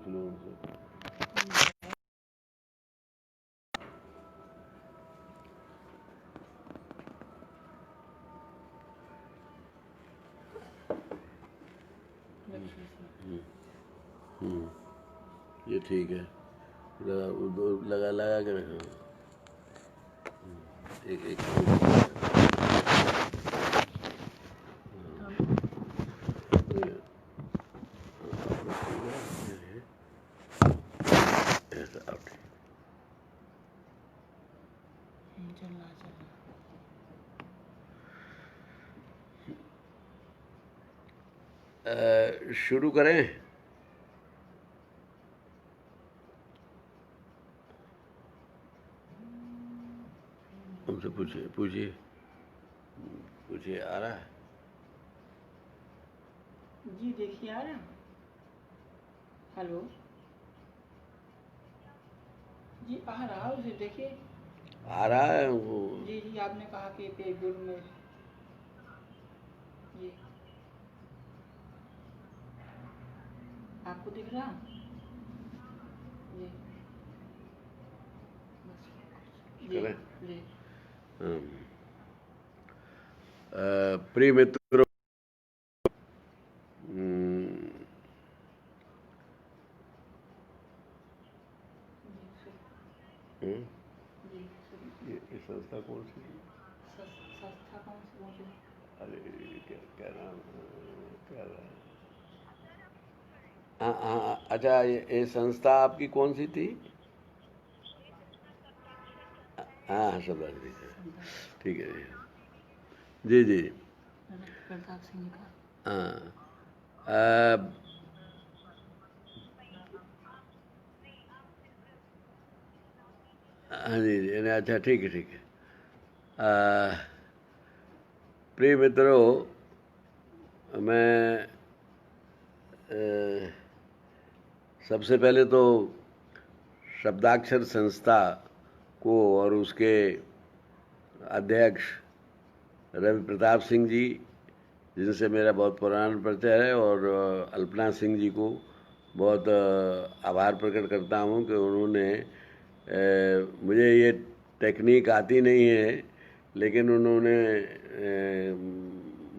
पूछ लो उनसे। ये ठीक है, लगा लगा के रखना। एक एक शुरू करें। हमसे पूछिए पूछिए पूछिए। आ रहा है जी? देखिए आ रहा है। हेलो जी, आ रहा है, उसे देखिए। आ रहा है वो। जी जी, आपने कहा कि पे गुड में जी, आपको दिख रहा जी? बस जी करें। जी। प्रिय मित्रों, ये संस्था कौन सी? संस्था कौन सी मुझे? अरे क्या क्या नाम, क्या रहा? हाँ हाँ, अच्छा, ये संस्था आपकी कौन सी थी? हाँ, शब्द ठीक है जी जी। प्रताप सिंह का। हाँ, हाँ जी जी, अच्छा ठीक है ठीक है। प्रिय मित्रों, मैं सबसे पहले तो शब्दाक्षर संस्था को और उसके अध्यक्ष रवि प्रताप सिंह जी, जिनसे मेरा बहुत पुराना परिचय है, और अल्पना सिंह जी को बहुत आभार प्रकट करता हूँ कि उन्होंने मुझे ये टेक्निक आती नहीं है, लेकिन उन्होंने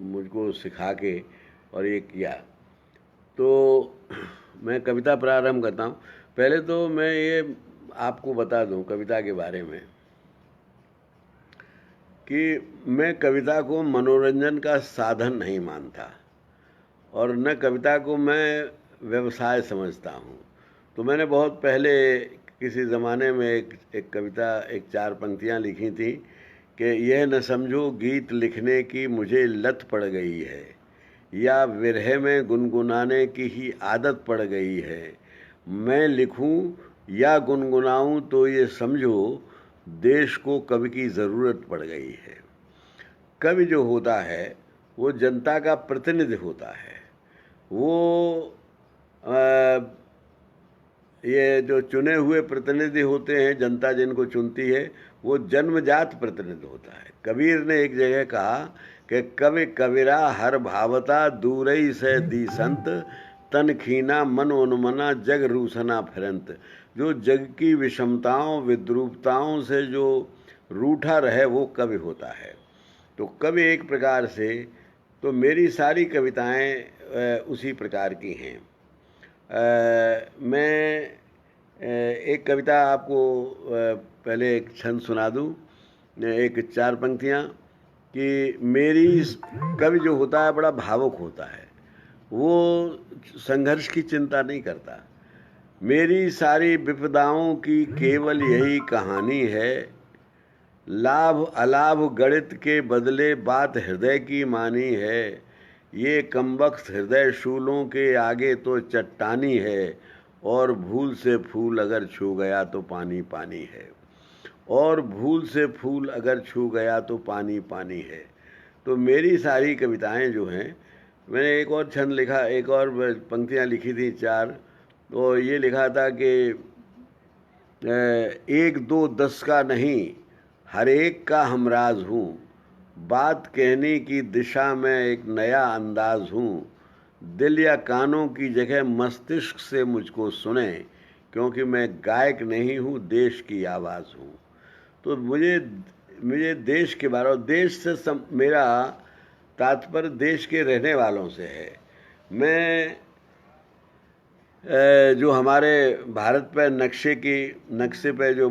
मुझको सिखा के और ये किया। तो मैं कविता प्रारंभ करता हूँ। पहले तो मैं ये आपको बता दूँ कविता के बारे में कि मैं कविता को मनोरंजन का साधन नहीं मानता, और न कविता को मैं व्यवसाय समझता हूँ। तो मैंने बहुत पहले किसी ज़माने में एक कविता, एक 4 पंक्तियाँ लिखी थी कि यह न समझो गीत लिखने की मुझे लत पड़ गई है, या विरह में गुनगुनाने की ही आदत पड़ गई है। मैं लिखूं या गुनगुनाऊं तो ये समझो देश को कवि की ज़रूरत पड़ गई है। कवि जो होता है वो जनता का प्रतिनिधि होता है। वो ये जो चुने हुए प्रतिनिधि होते हैं, जनता जिनको चुनती है, वो जन्मजात प्रतिनिधि होता है। कबीर ने एक जगह कहा कि कवि कविरा हर भावता दूरई से दी संत, तन खीना मन उन्मना जग रूसना फिरंत। जो जग की विषमताओं विद्रूपताओं से जो रूठा रहे वो कवि होता है। तो कवि एक प्रकार से, तो मेरी सारी कविताएं उसी प्रकार की हैं। मैं एक कविता आपको पहले एक छंद सुना दूं, एक 4 पंक्तियां, कि मेरी कवि जो होता है बड़ा भावुक होता है, वो संघर्ष की चिंता नहीं करता। मेरी सारी विपदाओं की केवल यही कहानी है, लाभ अलाभ गणित के बदले बात हृदय की मानी है। ये कमबख्त हृदय शूलों के आगे तो चट्टानी है, और भूल से फूल अगर छू गया तो पानी पानी है, और भूल से फूल अगर छू गया तो पानी पानी है। तो मेरी सारी कविताएं जो हैं, मैंने एक और छंद लिखा, एक और पंक्तियां लिखी थी 4। तो ये लिखा था कि 1 2 10 का नहीं, हर एक का हमराज हूँ, बात कहने की दिशा में एक नया अंदाज हूँ, दिल या कानों की जगह मस्तिष्क से मुझको सुने, क्योंकि मैं गायक नहीं हूँ, देश की आवाज़ हूँ। तो मुझे मुझे देश के बारे में, देश से मेरा तात्पर्य देश के रहने वालों से है। मैं जो हमारे भारत पर नक्शे पे जो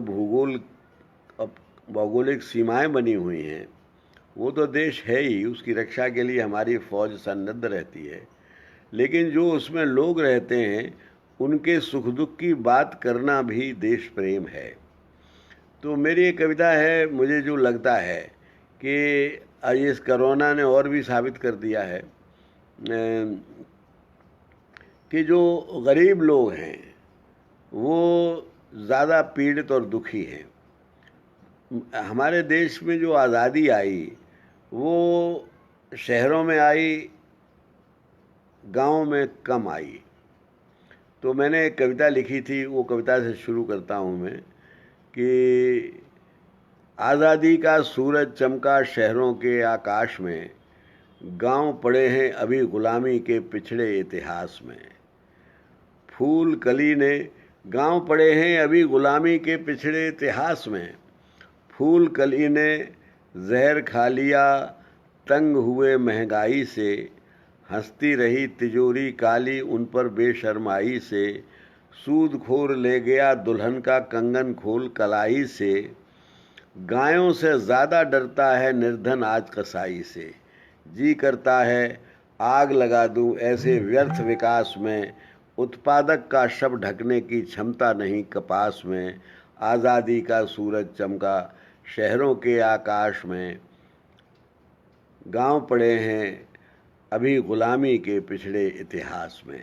भौगोलिक सीमाएं बनी हुई हैं, वो तो देश है ही, उसकी रक्षा के लिए हमारी फौज सन्नद्ध रहती है। लेकिन जो उसमें लोग रहते हैं, उनके सुख दुख की बात करना भी देश प्रेम है। तो मेरी एक कविता है, मुझे जो लगता है कि इस कोरोना ने और भी साबित कर दिया है कि जो गरीब लोग हैं वो ज़्यादा पीड़ित और दुखी हैं। हमारे देश में जो आज़ादी आई वो शहरों में आई, गांव में कम आई। तो मैंने एक कविता लिखी थी, वो कविता से शुरू करता हूँ मैं कि आज़ादी का सूरज चमका शहरों के आकाश में, गांव पड़े हैं अभी गुलामी के पिछड़े इतिहास में। फूल कली ने गांव पड़े हैं अभी गुलामी के पिछड़े इतिहास में। फूल कली ने जहर खा लिया तंग हुए महंगाई से, हंसती रही तिजोरी काली उन पर बेशर्माई से। सूदखोर ले गया दुल्हन का कंगन खोल कलाई से, गायों से ज़्यादा डरता है निर्धन आज कसाई से। जी करता है आग लगा दूं ऐसे व्यर्थ विकास में, उत्पादक का शव ढकने की क्षमता नहीं कपास में। आज़ादी का सूरज चमका शहरों के आकाश में, गांव पड़े हैं अभी गुलामी के पिछड़े इतिहास में।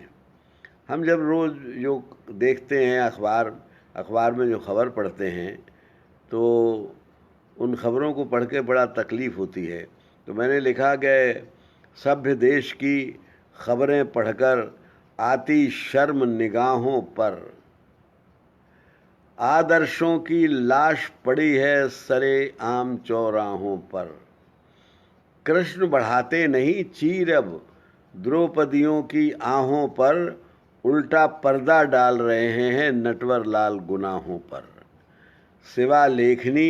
हम जब रोज़ जो देखते हैं अखबार में जो खबर पढ़ते हैं, तो उन खबरों को पढ़ के बड़ा तकलीफ़ होती है। तो मैंने लिखा कि सभ्य देश की खबरें पढ़कर आती शर्म निगाहों पर, आदर्शों की लाश पड़ी है सरे आम चौराहों पर। कृष्ण बढ़ाते नहीं चीर अब द्रौपदियों की आहों पर, उल्टा पर्दा डाल रहे हैं नटवर लाल गुनाहों पर। सिवा लेखनी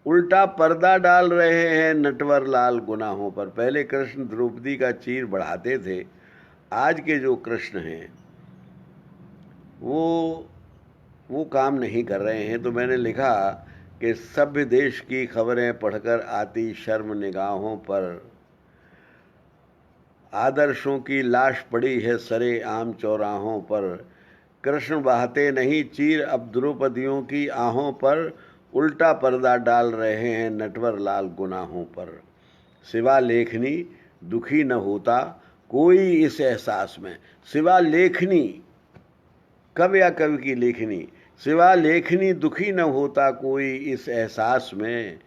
उल्टा पर्दा डाल रहे हैं नटवर लाल गुनाहों पर। पहले कृष्ण द्रौपदी का चीर बढ़ाते थे, आज के जो कृष्ण हैं वो काम नहीं कर रहे हैं। तो मैंने लिखा कि सभ्य देश की खबरें पढ़कर आती शर्म निगाहों पर, आदर्शों की लाश पड़ी है सरे आम चौराहों पर। कृष्ण बहाते नहीं चीर अब द्रौपदियों की आहों पर, उल्टा पर्दा डाल रहे हैं नटवर लाल गुनाहों पर। सिवा लेखनी दुखी न होता कोई इस एहसास में। सिवा लेखनी, कवि या कवि की लेखनी, सिवा लेखनी दुखी न होता कोई इस एहसास में।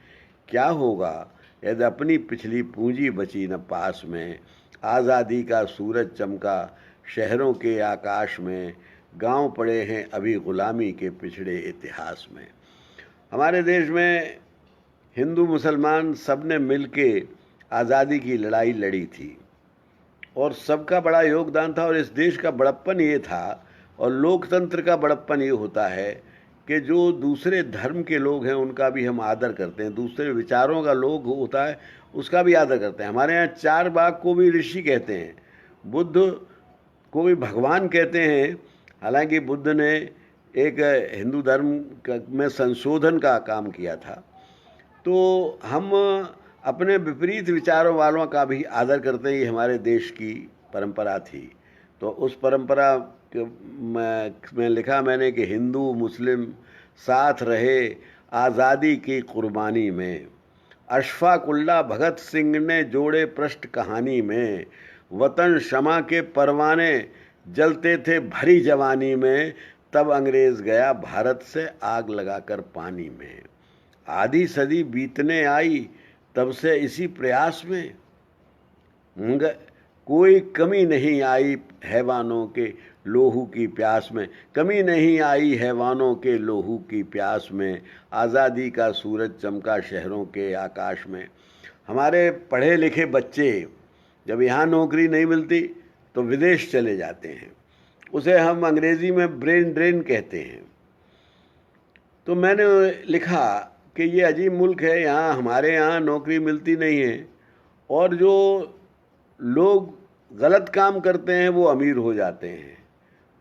क्या होगा यदि अपनी पिछली पूंजी बची न पास में। आज़ादी का सूरज चमका शहरों के आकाश में, गांव पड़े हैं अभी गुलामी के पिछड़े इतिहास में। हमारे देश में हिंदू मुसलमान सब ने मिल के आज़ादी की लड़ाई लड़ी थी और सबका बड़ा योगदान था। और इस देश का बड़प्पन ये था, और लोकतंत्र का बड़प्पन ये होता है कि जो दूसरे धर्म के लोग हैं उनका भी हम आदर करते हैं, दूसरे विचारों का लोग होता है उसका भी आदर करते हैं। हमारे यहाँ चार बाग को भी ऋषि कहते हैं, बुद्ध को भी भगवान कहते हैं। हालांकि बुद्ध ने एक हिंदू धर्म में संशोधन का काम किया था। तो हम अपने विपरीत विचारों वालों का भी आदर करते हैं, ये हमारे देश की परंपरा थी। तो उस परंपरा में लिखा मैंने कि हिंदू मुस्लिम साथ रहे आज़ादी की कुर्बानी में। अशफाक उल्लाह भगत सिंह ने जोड़े पृष्ठ कहानी में, वतन क्षमा के परवाने जलते थे भरी जवानी में। तब अंग्रेज़ गया भारत से आग लगाकर पानी में। आधी सदी बीतने आई तब से इसी प्रयास में, कोई कमी नहीं आई हैवानों के लोहू की प्यास में। कमी नहीं आई हैवानों के लोहू की प्यास में। आज़ादी का सूरज चमका शहरों के आकाश में। हमारे पढ़े लिखे बच्चे जब यहाँ नौकरी नहीं मिलती तो विदेश चले जाते हैं। उसे हम अंग्रेज़ी में ब्रेन ड्रेन कहते हैं। तो मैंने लिखा कि ये अजीब मुल्क है, यहाँ हमारे यहाँ नौकरी मिलती नहीं है और जो लोग गलत काम करते हैं वो अमीर हो जाते हैं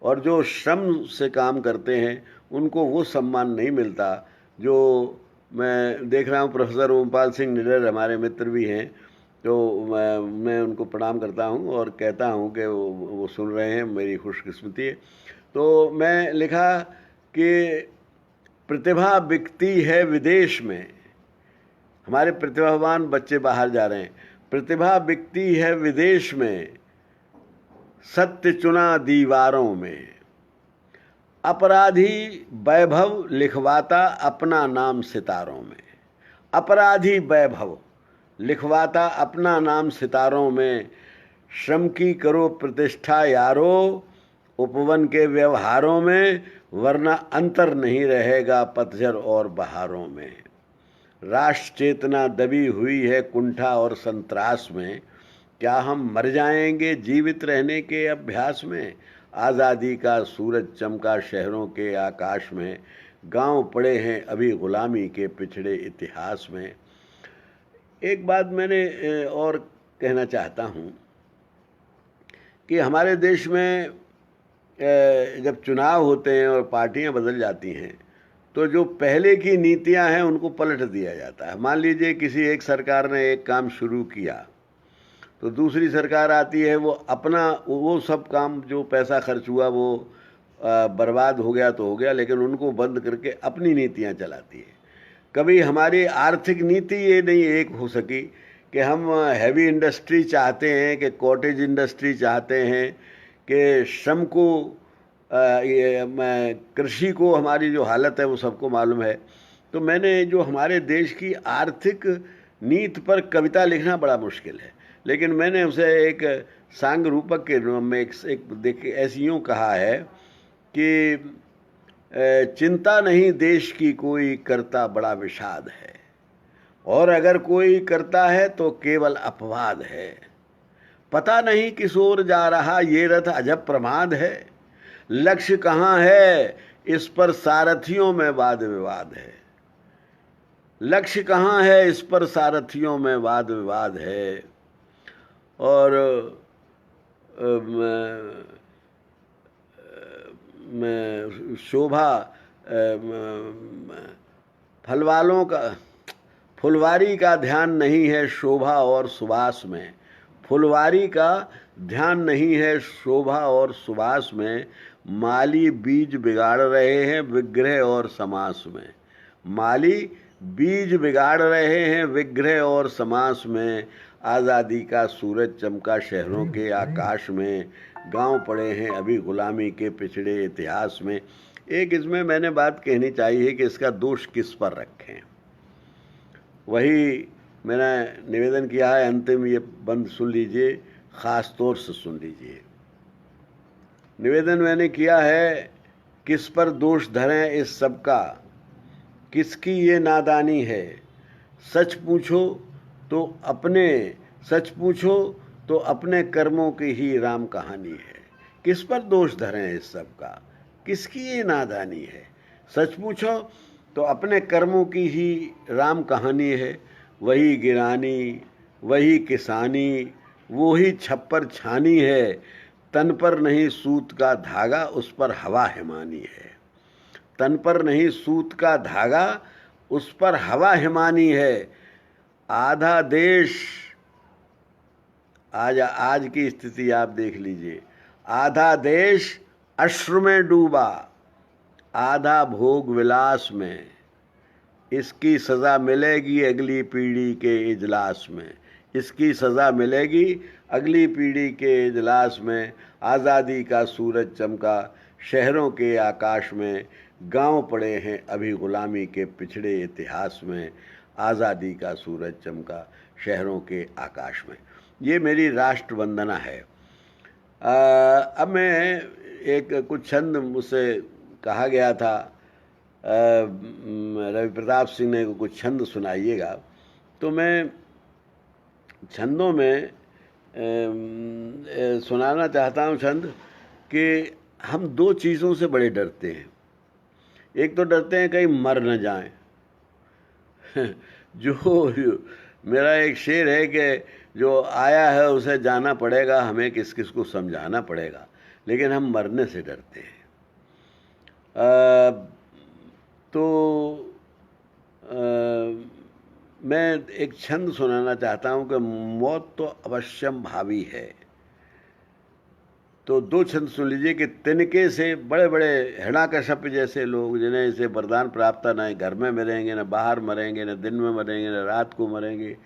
और जो श्रम से काम करते हैं उनको वो सम्मान नहीं मिलता। जो मैं देख रहा हूँ प्रोफेसर ओमपाल सिंह निडर हमारे मित्र भी हैं, तो मैं उनको प्रणाम करता हूँ और कहता हूँ कि वो सुन रहे हैं, मेरी खुशकिस्मती है। तो मैं लिखा कि प्रतिभा बिकती है विदेश में, हमारे प्रतिभावान बच्चे बाहर जा रहे हैं, प्रतिभा बिकती है विदेश में, सत्य चुना दीवारों में, अपराधी वैभव लिखवाता अपना नाम सितारों में, अपराधी वैभव लिखवाता अपना नाम सितारों में, श्रम की करो प्रतिष्ठा यारो उपवन के व्यवहारों में, वरना अंतर नहीं रहेगा पतझड़ और बहारों में। राष्ट्र चेतना दबी हुई है कुंठा और संत्रास में, क्या हम मर जाएंगे जीवित रहने के अभ्यास में। आज़ादी का सूरज चमका शहरों के आकाश में, गांव पड़े हैं अभी गुलामी के पिछड़े इतिहास में। एक बात मैंने और कहना चाहता हूँ कि हमारे देश में जब चुनाव होते हैं और पार्टियां बदल जाती हैं तो जो पहले की नीतियां हैं उनको पलट दिया जाता है। मान लीजिए किसी एक सरकार ने एक काम शुरू किया तो दूसरी सरकार आती है, वो अपना वो सब काम जो पैसा खर्च हुआ वो बर्बाद हो गया तो हो गया, लेकिन उनको बंद करके अपनी नीतियां चलाती है। कभी हमारी आर्थिक नीति ये नहीं एक हो सकी कि हम हैवी इंडस्ट्री चाहते हैं, कि कॉटेज इंडस्ट्री चाहते हैं, कि श्रम को कृषि को, हमारी जो हालत है वो सबको मालूम है। तो मैंने जो हमारे देश की आर्थिक नीति पर कविता लिखना बड़ा मुश्किल है, लेकिन मैंने उसे एक सांग रूपक के रूप में एक ऐसी यूँ कहा है कि चिंता नहीं देश की कोई करता बड़ा विषाद है, और अगर कोई करता है तो केवल अपवाद है। पता नहीं किस ओर जा रहा ये रथ अजब प्रमाद है, लक्ष्य कहाँ है इस पर सारथियों में वाद विवाद है। लक्ष्य कहाँ है इस पर सारथियों में वाद विवाद है। और शोभा फलवालों का फुलवारी का ध्यान नहीं है शोभा और सुबास में, फुलवारी का ध्यान नहीं है शोभा और सुबास में, माली बीज बिगाड़ रहे हैं विग्रह और समास में। माली बीज बिगाड़ रहे हैं विग्रह और समास में, आज़ादी का सूरज चमका शहरों के आकाश में, गांव पड़े हैं अभी गुलामी के पिछड़े इतिहास में। एक इसमें मैंने बात कहनी चाहिए कि इसका दोष किस पर रखें, वही मैंने निवेदन किया है। अंतिम ये बंद सुन लीजिए, ख़ास तौर से सुन लीजिए। निवेदन मैंने किया है, किस पर दोष धरें इस सब का, किसकी ये नादानी है। सच पूछो तो अपने कर्मों की ही राम कहानी है। किस पर दोष धरें इस सब का, किसकी ये नादानी है। सच पूछो तो अपने कर्मों की ही राम कहानी है। वही गिरानी, वही किसानी, वो ही छप्पर छानी है। तन पर नहीं सूत का धागा, उस पर हवा हिमानी है। तन पर नहीं सूत का धागा, उस पर हवा हिमानी है। आधा देश, आज की स्थिति आप देख लीजिए, आधा देश अश्रु में डूबा, आधा भोग विलास में। इसकी सज़ा मिलेगी अगली पीढ़ी के इजलास में, इसकी सज़ा मिलेगी अगली पीढ़ी के इजलास में। आज़ादी का सूरज चमका शहरों के आकाश में, गांव पड़े हैं अभी गुलामी के पिछड़े इतिहास में। आज़ादी का सूरज चमका शहरों के आकाश में। ये मेरी राष्ट्र वंदना है। अब मैं कुछ छंद मुझसे कहा गया था, रवि प्रताप सिंह ने कुछ छंद सुनाइएगा। तो मैं छंदों में सुनाना चाहता हूँ छंद कि हम दो चीज़ों से बड़े डरते हैं। एक तो डरते हैं कहीं मर न जाएं। जो मेरा एक शेर है कि जो आया है उसे जाना पड़ेगा, हमें किस किस को समझाना पड़ेगा, लेकिन हम मरने से डरते हैं। तो मैं एक छंद सुनाना चाहता हूं कि मौत तो अवश्यम भावी है। तो दो छंद सुन लीजिए कि तिनके से बड़े बड़े हिरण्यकश्यप जैसे लोग, जिन्हें इसे वरदान प्राप्त न घर में मरेंगे, न बाहर मरेंगे, न दिन में मरेंगे, न रात को मरेंगे,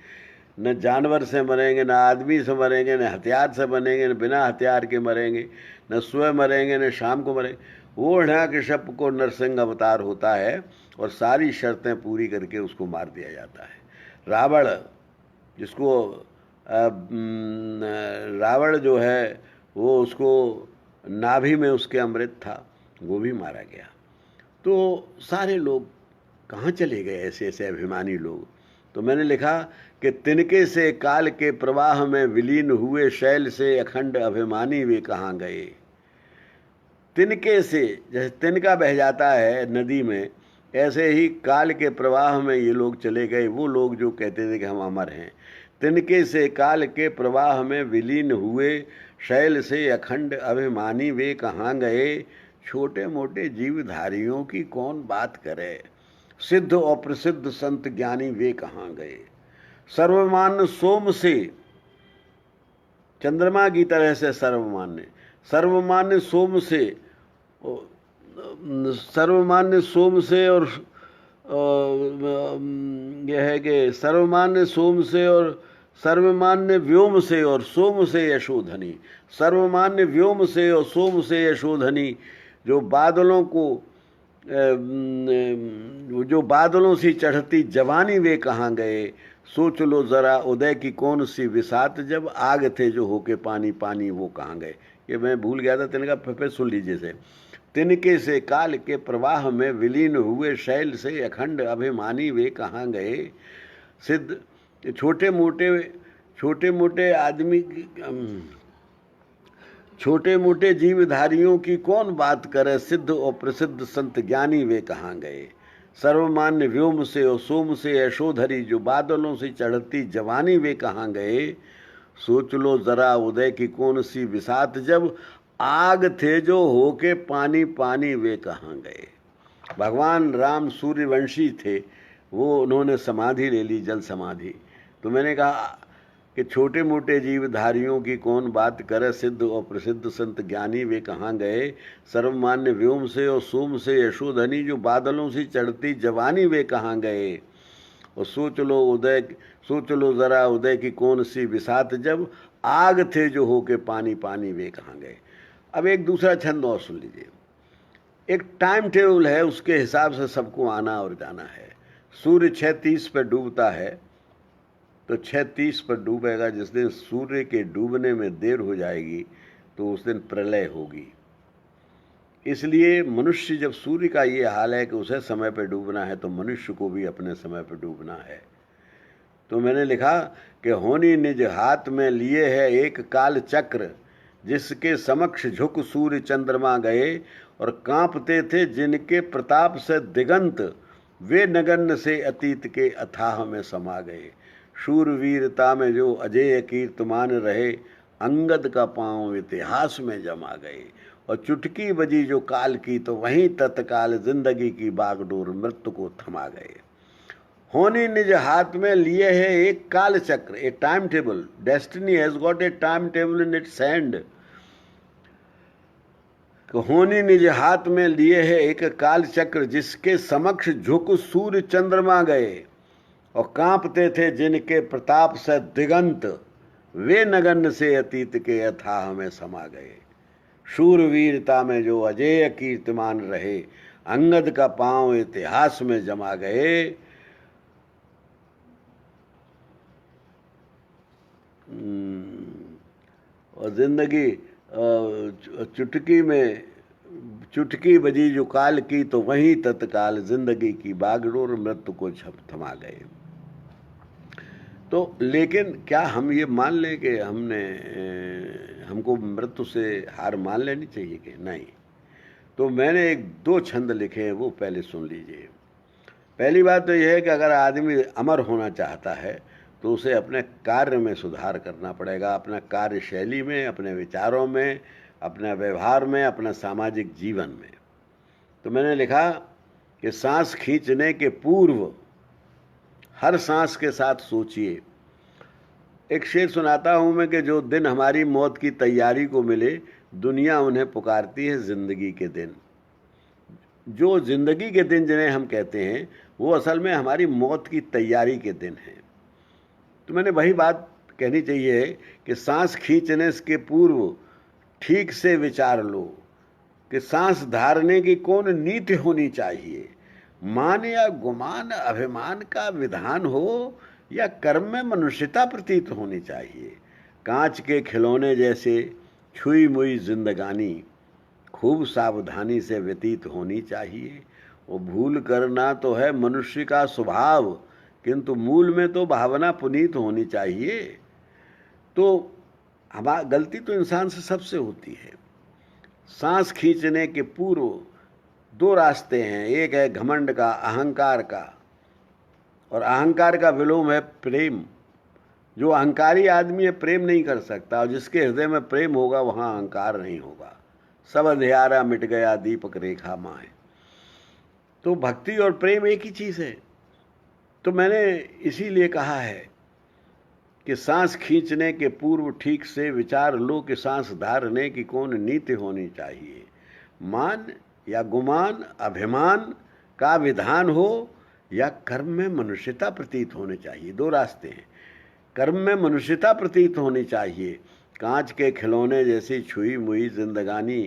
न जानवर से मरेंगे, न आदमी से मरेंगे, न हथियार से बनेंगे, न बिना हथियार के मरेंगे, न सुबह मरेंगे, न शाम को मरेंगे, वो हिरण्यकश्यप को नरसिंह अवतार होता है और सारी शर्तें पूरी करके उसको मार दिया जाता है। रावण, जिसको रावण जो है वो उसको नाभि में उसके अमृत था, वो भी मारा गया। तो सारे लोग कहाँ चले गए, ऐसे ऐसे अभिमानी लोग। तो मैंने लिखा कि तिनके से काल के प्रवाह में विलीन हुए, शैल से अखंड अभिमानी वे कहाँ गए। तिनके से, जैसे तिनका बह जाता है नदी में, ऐसे ही काल के प्रवाह में ये लोग चले गए, वो लोग जो कहते थे कि हम अमर हैं। तिनके से काल के प्रवाह में विलीन हुए, शैल से अखंड अभिमानी वे कहाँ गए। छोटे मोटे जीवधारियों की कौन बात करे, सिद्ध और प्रसिद्ध संत ज्ञानी वे कहाँ गए। सर्वमान्य सोम से, चंद्रमा की तरह से सर्वमान्य, सर्वमान्य सोम से, सर्वमान्य सोम से, और यह है कि सर्वमान्य सोम से और सर्वमान्य व्योम से और सोम से यशोधनी, सर्वमान्य व्योम से और सोम से यशोधनी, जो बादलों को जो बादलों से चढ़ती जवानी वे कहाँ गए। सोच लो जरा उदय की कौन सी विसात, जब आग थे जो होके पानी पानी वो कहाँ गए। ये मैं भूल गया था, तिनका फिर सुन लीजिए से। तिनके से काल के प्रवाह में विलीन हुए, शैल से अखंड अभिमानी वे कहाँ गए। सिद्ध, छोटे मोटे आदमी, छोटे मोटे जीवधारियों की कौन बात करे, सिद्ध और प्रसिद्ध संत ज्ञानी वे कहाँ गए। सर्वमान्य व्योम से और सोम से यशोधरी, जो बादलों से चढ़ती जवानी वे कहाँ गए। सोच लो जरा उदय की कौन सी विसात, जब आग थे जो होके पानी पानी वे कहाँ गए। भगवान राम सूर्यवंशी थे, वो उन्होंने समाधि ले ली, जल समाधि। तो मैंने कहा कि छोटे मोटे जीवधारियों की कौन बात करे, सिद्ध और प्रसिद्ध संत ज्ञानी वे कहाँ गए। सर्वमान्य व्योम से और सोम से यशोधनी, जो बादलों से चढ़ती जवानी वे कहाँ गए। और सोच लो जरा उदय की कौन सी विसात, जब आग थे जो होके पानी पानी वे कहाँ गए। अब एक दूसरा छंद और सुन लीजिए। एक टाइम टेबल है, उसके हिसाब से सबको आना और जाना है। सूर्य 6:30 पर डूबता है, तो 6:30 पर डूबेगा। जिस दिन सूर्य के डूबने में देर हो जाएगी तो उस दिन प्रलय होगी। इसलिए मनुष्य, जब सूर्य का ये हाल है कि उसे समय पर डूबना है, तो मनुष्य को भी अपने समय पर डूबना है। तो मैंने लिखा कि होनी निज हाथ में लिए है एक काल चक्र, जिसके समक्ष झुक सूर्य चंद्रमा गए, और कांपते थे जिनके प्रताप से दिगंत, वे नगण्य से अतीत के अथाह में समा गए। शूरवीरता में जो अजेय कीर्तमान रहे, अंगद का पांव इतिहास में जमा गए। और चुटकी बजी जो काल की, तो वहीं तत्काल जिंदगी की बागडोर मृत्यु को थमा गए। होनी निज हाथ में लिए है एक काल चक्र, ए time table, destiny has got a time table in its hand. होनी निज हाथ में लिए है एक काल चक्र, जिसके समक्ष झुक सूर्य चंद्रमा गए, और कांपते थे जिनके प्रताप से दिगंत, वे नगण्य से अतीत के अथाह में समा गए। शूरवीरता में जो अजेय कीर्तिमान रहे, अंगद का पांव इतिहास में जमा गए। और जिंदगी चुटकी बजी जो काल की, तो वहीं तत्काल जिंदगी की बागडोर मृत्यु को थमा गए। तो लेकिन क्या हम ये मान लें कि हमको मृत्यु से हार मान लेनी चाहिए कि नहीं? तो मैंने एक दो छंद लिखे हैं, वो पहले सुन लीजिए। पहली बात तो यह है कि अगर आदमी अमर होना चाहता है तो उसे अपने कार्य में सुधार करना पड़ेगा, अपना कार्यशैली में, अपने विचारों में, अपने व्यवहार में, अपना सामाजिक जीवन में। तो मैंने लिखा कि सांस खींचने के पूर्व हर सांस के साथ सोचिए। एक शेर सुनाता हूं मैं कि जो दिन हमारी मौत की तैयारी को मिले, दुनिया उन्हें पुकारती है जिंदगी के दिन। जो जिंदगी के दिन जिन्हें हम कहते हैं, वो असल में हमारी मौत की तैयारी के दिन हैं। तो मैंने वही बात कहनी चाहिए कि सांस खींचने के पूर्व ठीक से विचार लो कि सांस धारने की कौन नीति होनी चाहिए। मान या गुमान, अभिमान का विधान हो या कर्म में मनुष्यता प्रतीत होनी चाहिए। कांच के खिलौने जैसे छुई मुई जिंदगानी खूब सावधानी से व्यतीत होनी चाहिए। वो भूल करना तो है मनुष्य का स्वभाव, किंतु मूल में तो भावना पुनीत होनी चाहिए। तो हमारी गलती तो इंसान से सबसे होती है। सांस खींचने के पूर्व दो रास्ते हैं, एक है घमंड का, अहंकार का, और अहंकार का विलोम है प्रेम। जो अहंकारी आदमी है प्रेम नहीं कर सकता, और जिसके हृदय में प्रेम होगा वहां अहंकार नहीं होगा। सब अंधियारा मिट गया दीपक रेखा माए। तो भक्ति और प्रेम एक ही चीज है। तो मैंने इसीलिए कहा है कि सांस खींचने के पूर्व ठीक से विचार लो कि सांस धारने की कौन नीति होनी चाहिए। मान या गुमान, अभिमान का विधान हो या कर्म में मनुष्यता प्रतीत होनी चाहिए। दो रास्ते हैं। कर्म में मनुष्यता प्रतीत होनी चाहिए। कांच के खिलौने जैसी छुई मुई जिंदगानी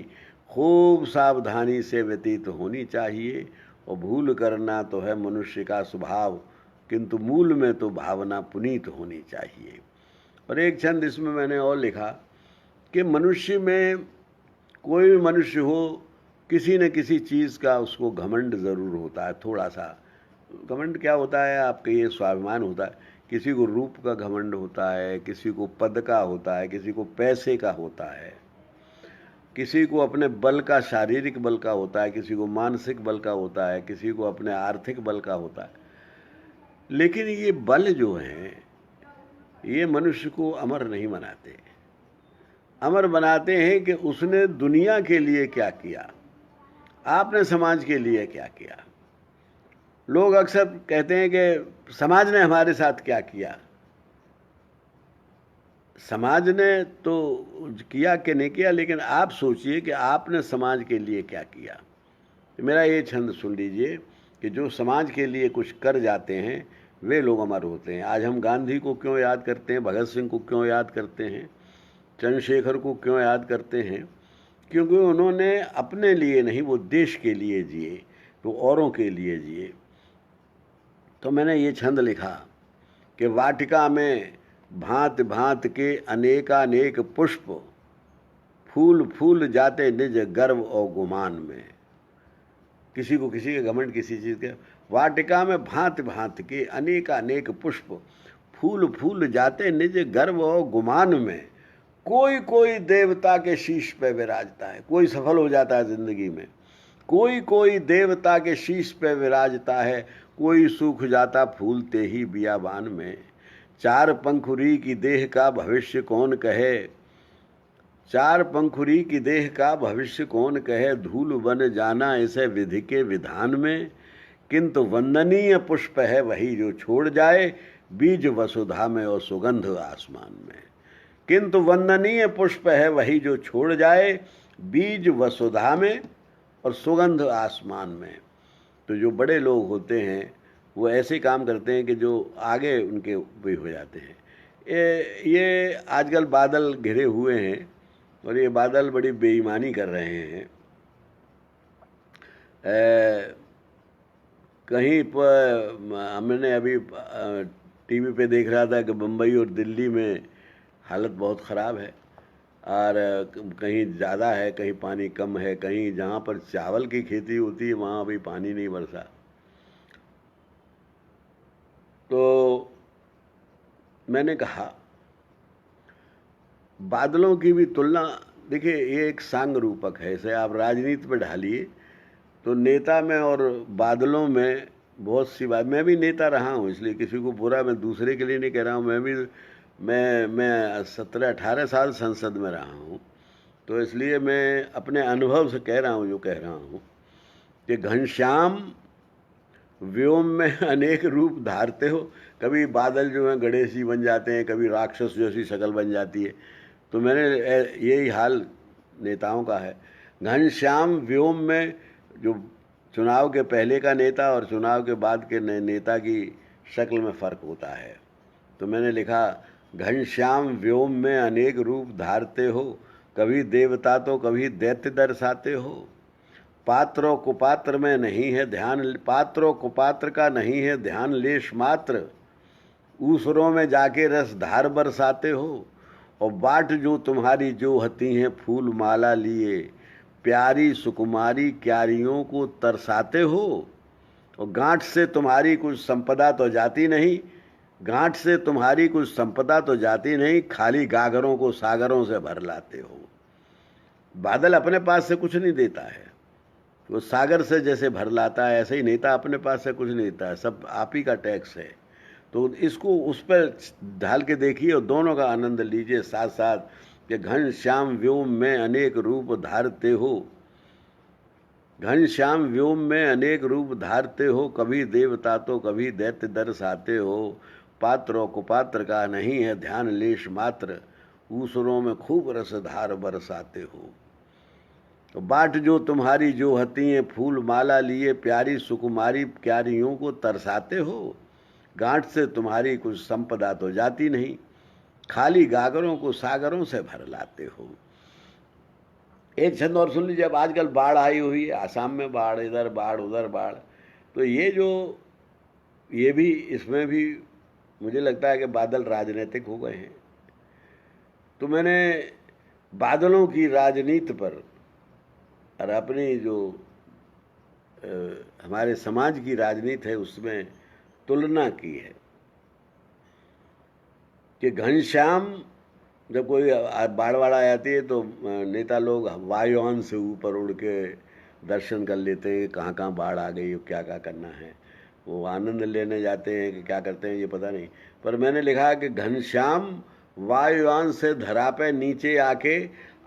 खूब सावधानी से व्यतीत होनी चाहिए। और भूल करना तो है मनुष्य का स्वभाव, किंतु मूल में तो भावना पुनीत होनी चाहिए। और एक छंद इसमें मैंने और लिखा कि मनुष्य में, कोई भी मनुष्य हो, किसी न किसी चीज़ का उसको घमंड ज़रूर होता है। थोड़ा सा घमंड क्या होता है, आपका ये स्वाभिमान होता है। किसी को रूप का घमंड होता है, किसी को पद का होता है, किसी को पैसे का होता है, किसी को अपने बल का, शारीरिक बल का होता है, किसी को मानसिक बल का होता है, किसी को अपने आर्थिक बल का होता है। लेकिन ये बल जो हैं, ये मनुष्य को अमर नहीं बनाते। अमर बनाते हैं कि उसने दुनिया के लिए क्या किया, आपने समाज के लिए क्या किया। लोग अक्सर कहते हैं कि समाज ने हमारे साथ क्या किया। समाज ने तो किया कि नहीं किया, लेकिन आप सोचिए कि आपने समाज के लिए क्या किया। तो मेरा ये छंद सुन लीजिए कि जो समाज के लिए कुछ कर जाते हैं वे लोग अमर होते हैं। आज हम गांधी को क्यों याद करते हैं, भगत सिंह को क्यों याद करते हैं, चंद्रशेखर को क्यों याद करते हैं? क्योंकि उन्होंने अपने लिए नहीं, वो देश के लिए जिए, वो औरों के लिए जिए। तो मैंने ये छंद लिखा कि वाटिका में भांत भांत के अनेकानेक पुष्प, फूल फूल जाते निज गर्व और गुमान में। किसी को किसी के घमंड किसी चीज़ के। वाटिका में भांत भांत के अनेकानेक पुष्प, फूल फूल जाते निज गर्व और गुमान में। कोई कोई देवता के शीश पे विराजता है। कोई सफल हो जाता है जिंदगी में, कोई कोई देवता के शीश पे विराजता है, कोई सूख जाता फूलते ही बियाबान में। चार पंखुरी की देह का भविष्य कौन कहे, चार पंखुरी की देह का भविष्य कौन कहे, धूल बन जाना इसे विधि के विधान में। किंतु वंदनीय पुष्प है वही जो छोड़ जाए, बीज वसुधा में और सुगंध आसमान में। किंतु वंदनीय पुष्प है वही जो छोड़ जाए, बीज वसुधा में और सुगंध आसमान में। तो जो बड़े लोग होते हैं वो ऐसे काम करते हैं कि जो आगे उनके भी हो जाते हैं। ये आजकल बादल घिरे हुए हैं और ये बादल बड़ी बेईमानी कर रहे हैं। कहीं पर हमने अभी टीवी पे देख रहा था कि बम्बई और दिल्ली में हालत बहुत ख़राब है, और कहीं ज़्यादा है, कहीं पानी कम है, कहीं जहाँ पर चावल की खेती होती है वहाँ अभी पानी नहीं बरसा। तो मैंने कहा बादलों की भी तुलना, देखिए ये एक सांग रूपक है, इसे आप राजनीति पे ढालिए तो नेता में और बादलों में बहुत सी बात। मैं भी नेता रहा हूँ, इसलिए किसी को बुरा मैं दूसरे के लिए नहीं कह रहा हूँ। मैं 17-18 साल संसद में रहा हूँ, तो इसलिए मैं अपने अनुभव से कह रहा हूँ जो कह रहा हूँ कि घनश्याम व्योम में अनेक रूप धारते हो। कभी बादल जो हैं गणेश जी बन जाते हैं, कभी राक्षस जैसी शक्ल बन जाती है। तो मैंने यही हाल नेताओं का है। घनश्याम व्योम में जो चुनाव के पहले का नेता और चुनाव के बाद के नेता की शक्ल में फ़र्क होता है। तो मैंने लिखा घनश्याम व्योम में अनेक रूप धारते हो, कभी देवता तो कभी दैत्य दर्शाते हो। पात्रों कुपात्र में नहीं है ध्यान, पात्रों कुपात्र का नहीं है ध्यान लेश मात्र। ऊसरों में जाके रस धार बरसाते हो, और बाट जो तुम्हारी जो हती हैं फूल माला लिए, प्यारी सुकुमारी क्यारियों को तरसाते हो। और गांठ से तुम्हारी कुछ संपदा तो जाती नहीं, गांठ से तुम्हारी कुछ संपदा तो जाती नहीं, खाली गागरों को सागरों से भर लाते हो। बादल अपने पास से कुछ नहीं देता है, वो सागर से जैसे भर लाता है, ऐसे ही नेता अपने पास से कुछ नहीं देता है, सब आप ही का टैक्स है। तो इसको उस पर ढाल के देखिए और दोनों का आनंद लीजिए साथ साथ कि घनश्याम व्योम में अनेक रूप धारते हो, घनश्याम व्योम में अनेक रूप धारते हो, कभी देवता तो कभी दैत्य दर्शाते हो। पात्रों कुपात्र का नहीं है ध्यान लेश मात्र, ऊसरों में खूब रसधार बरसाते हो। तो बाट जो तुम्हारी जो हती हैं फूल माला लिए, प्यारी सुकुमारी क्यारियों को तरसाते हो। गांठ से तुम्हारी कुछ संपदा तो जाती नहीं, खाली गागरों को सागरों से भर लाते हो। एक छंद और सुन लीजिए। अब आजकल बाढ़ आई हुई है, आसाम में बाढ़, इधर बाढ़ उधर बाढ़। तो ये भी, इसमें भी मुझे लगता है कि बादल राजनीतिक हो गए हैं। तो मैंने बादलों की राजनीति पर और अपनी जो हमारे समाज की राजनीति है उसमें तुलना की है कि घनश्याम, जब कोई बाढ़ वाढ़ आ जाती है तो नेता लोग वायुयान से ऊपर उड़ के दर्शन कर लेते हैं कि कहाँ कहाँ बाढ़ आ गई, क्या क्या करना है। वो आनंद लेने जाते हैं कि क्या करते हैं ये पता नहीं। पर मैंने लिखा कि घनश्याम वायुयान से धरा पे नीचे आके